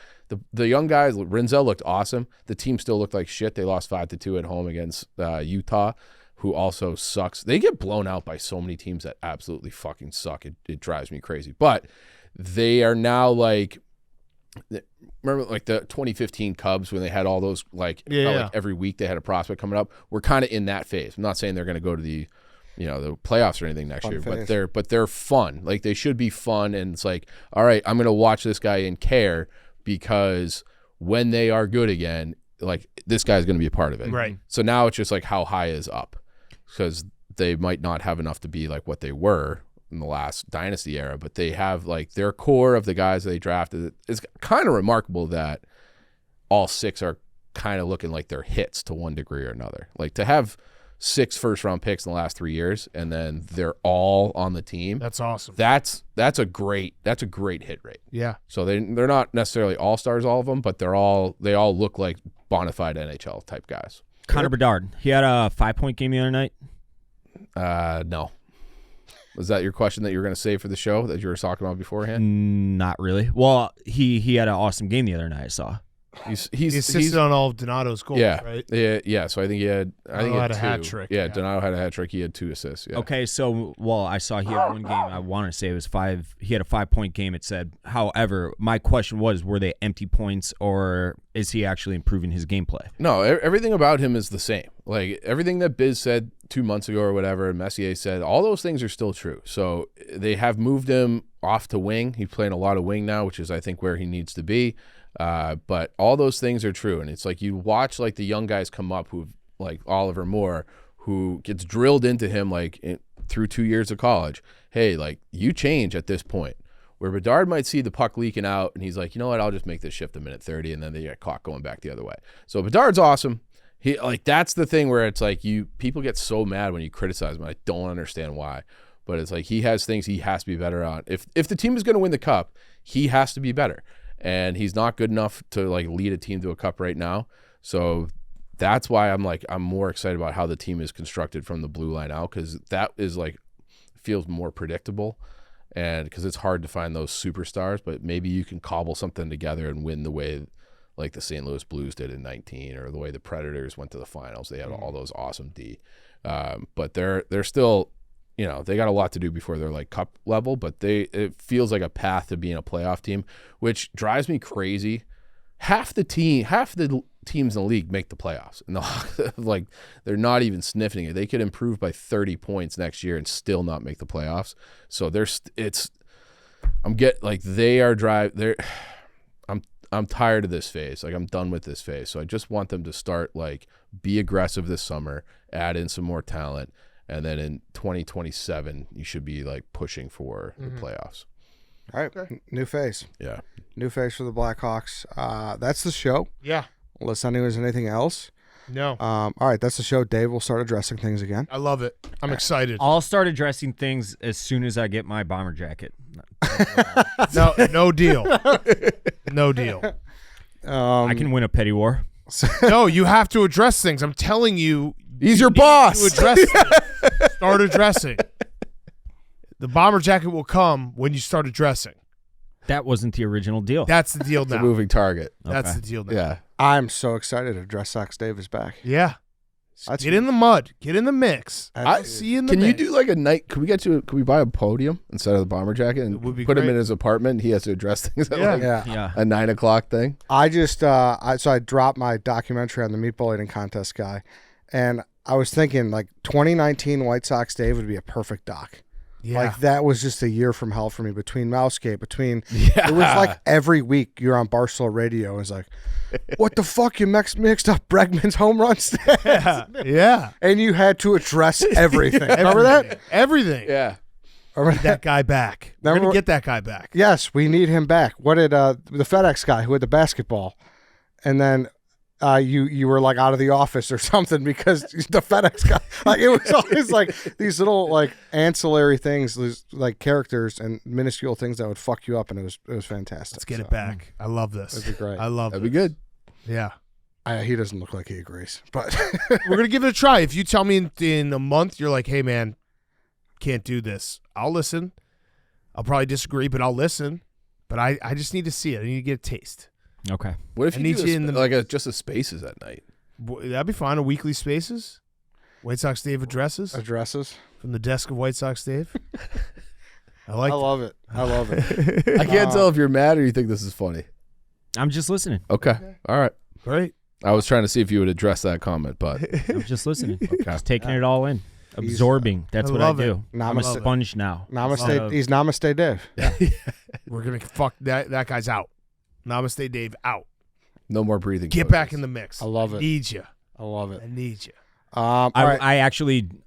the young guys. Rinzel looked awesome. The team still looked like shit. They lost 5-2 at home against Utah, who also sucks. They get blown out by so many teams that absolutely fucking suck. It drives me crazy. But they are now like, remember like the 2015 Cubs when they had all those like every week they had a prospect coming up. We're kind of in that phase. I'm not saying they're going to go to the playoffs or anything next year, but they're fun. Like, they should be fun, and it's like, all right, I'm going to watch this guy and care because when they are good again, like, this guy's going to be a part of it. Right. So now it's just like how high is up, because they might not have enough to be like what they were in the last dynasty era, but they have like their core of the guys they drafted. It's kind of remarkable that all 6 are kind of looking like they're hits to one degree or another. Like, to have 6 first-round picks in the last 3 years, and then they're all on the team. That's awesome. That's a great hit rate. Yeah. So they're not necessarily all-stars, all of them, but they all look like bona fide NHL type guys. Connor Bedard. He had a 5-point game the other night. No. Was that your question that you were going to save for the show that you were talking about beforehand? Not really. Well, he had an awesome game the other night, I saw. He assisted on all of Donato's goals, right? Yeah. So I think he had. I think he had a two. hat trick. Yeah, Donato had a hat trick. He had 2 assists. Yeah. Okay, so I saw he had one game. I want to say it was 5. He had a 5-point game. It said. However, my question was, were they empty points or is he actually improving his gameplay? No, everything about him is the same. Like everything that Biz said 2 months ago or whatever, and Messier said, all those things are still true. So they have moved him off to wing. He's playing a lot of wing now, which is I think where he needs to be. But all those things are true, and it's like you watch like the young guys come up who like Oliver Moore, who gets drilled into him through 2 years of college. Hey, like you change at this point. Where Bedard might see the puck leaking out, and he's like, you know what, I'll just make this shift a minute 30, and then they get caught going back the other way. So Bedard's awesome. He like that's the thing where it's like people get so mad when you criticize him. I don't understand why, but it's like he has things he has to be better on. If the team is going to win the cup, he has to be better. And he's not good enough to like lead a team to a cup right now. So that's why I'm more excited about how the team is constructed from the blue line out, because that is like feels more predictable, and because it's hard to find those superstars, but maybe you can cobble something together and win the way like the St. Louis Blues did in 19, or the way the Predators went to the finals. They had all those awesome D, but they're still. You know, they got a lot to do before they're like cup level, but it feels like a path to being a playoff team, which drives me crazy. Half the teams in the league make the playoffs, and like they're not even sniffing it. They could improve by 30 points next year and still not make the playoffs. So I'm tired of this phase. Like I'm done with this phase. So I just want them to start like be aggressive this summer, add in some more talent. And then in 2027, you should be like pushing for the playoffs. All right. Okay. New phase. Yeah. New phase for the Blackhawks. That's the show. Yeah. Unless anyone's anything else. No. All right. That's the show. Dave will start addressing things again. I love it. I'm excited. I'll start addressing things as soon as I get my bomber jacket. No deal. No deal. I can win a petty war. No, you have to address things. I'm telling you. He's your boss. To address start addressing. The bomber jacket will come when you start addressing. That wasn't the original deal. That's the deal now. It's a moving target. That's Okay. the deal now. Yeah. I'm so excited to Dress Socks Dave is back. Yeah. That's- Get in the mud. Get in the mix. I- See you in the Can you mix. do like a night? Can we buy a podium instead of the bomber jacket and It would be put him great. in his apartment? He has to address things at Yeah. like Yeah. a 9 o'clock thing. I just so I dropped my documentary on the meatball eating contest guy, and I was thinking like 2019 White Sox Dave would be a perfect doc. Yeah. Like that was just a year from hell for me between Mousegate, it was like every week you're on Barstool radio and it's like, what the fuck, you mixed up Bregman's home run stats? Yeah. And you had to address everything. Remember that? Everything. Yeah. Need that guy back. We're Remember- going to get that guy back. Yes, we need him back. What did the FedEx guy who had the basketball, and then you were like out of the office or something because the FedEx guy, like it was always like these little like ancillary things, these like characters and minuscule things that would fuck you up, and it was fantastic. Let's get it back. I love this. That'd be great. I love That'd be this. good. Yeah. He doesn't look like he agrees, but We're going to give it a try. If you tell me in a month, you're like, hey, man, can't do this. I'll listen. I'll probably disagree, but I'll listen. But I just need to see it. I need to get a taste. Okay. What if I you need do you in the- like just a spaces at night? That'd be fine. A weekly spaces. White Sox Dave addresses addresses. from the desk of White Sox Dave. I I love it. I love it. I can't tell if you're mad or you think this is funny. I'm just listening. Okay. All right. Great. I was trying to see if you would address that comment, but I'm just listening. Just taking it all in. He's, Absorbing. That's I what I love it. do. I'm a Namaste. sponge now. Namaste. He's Namaste Dave. We're going to fuck that guy's out. Namaste Dave out. no more breathing. Get coaches. back in the mix. I love it. Need you. I love it. I need you. All right.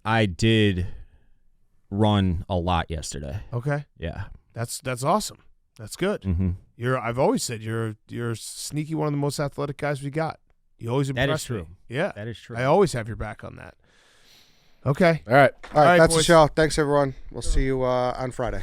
I did run a lot yesterday. Okay. Yeah. That's awesome. That's good. Mm-hmm. I've always said you're sneaky one of the most athletic guys we got. You always impress That is true. me. Yeah. That is true. I always have your back on that. Okay. All right. All right. That's boys. the show. Thanks, everyone. We'll see you on Friday.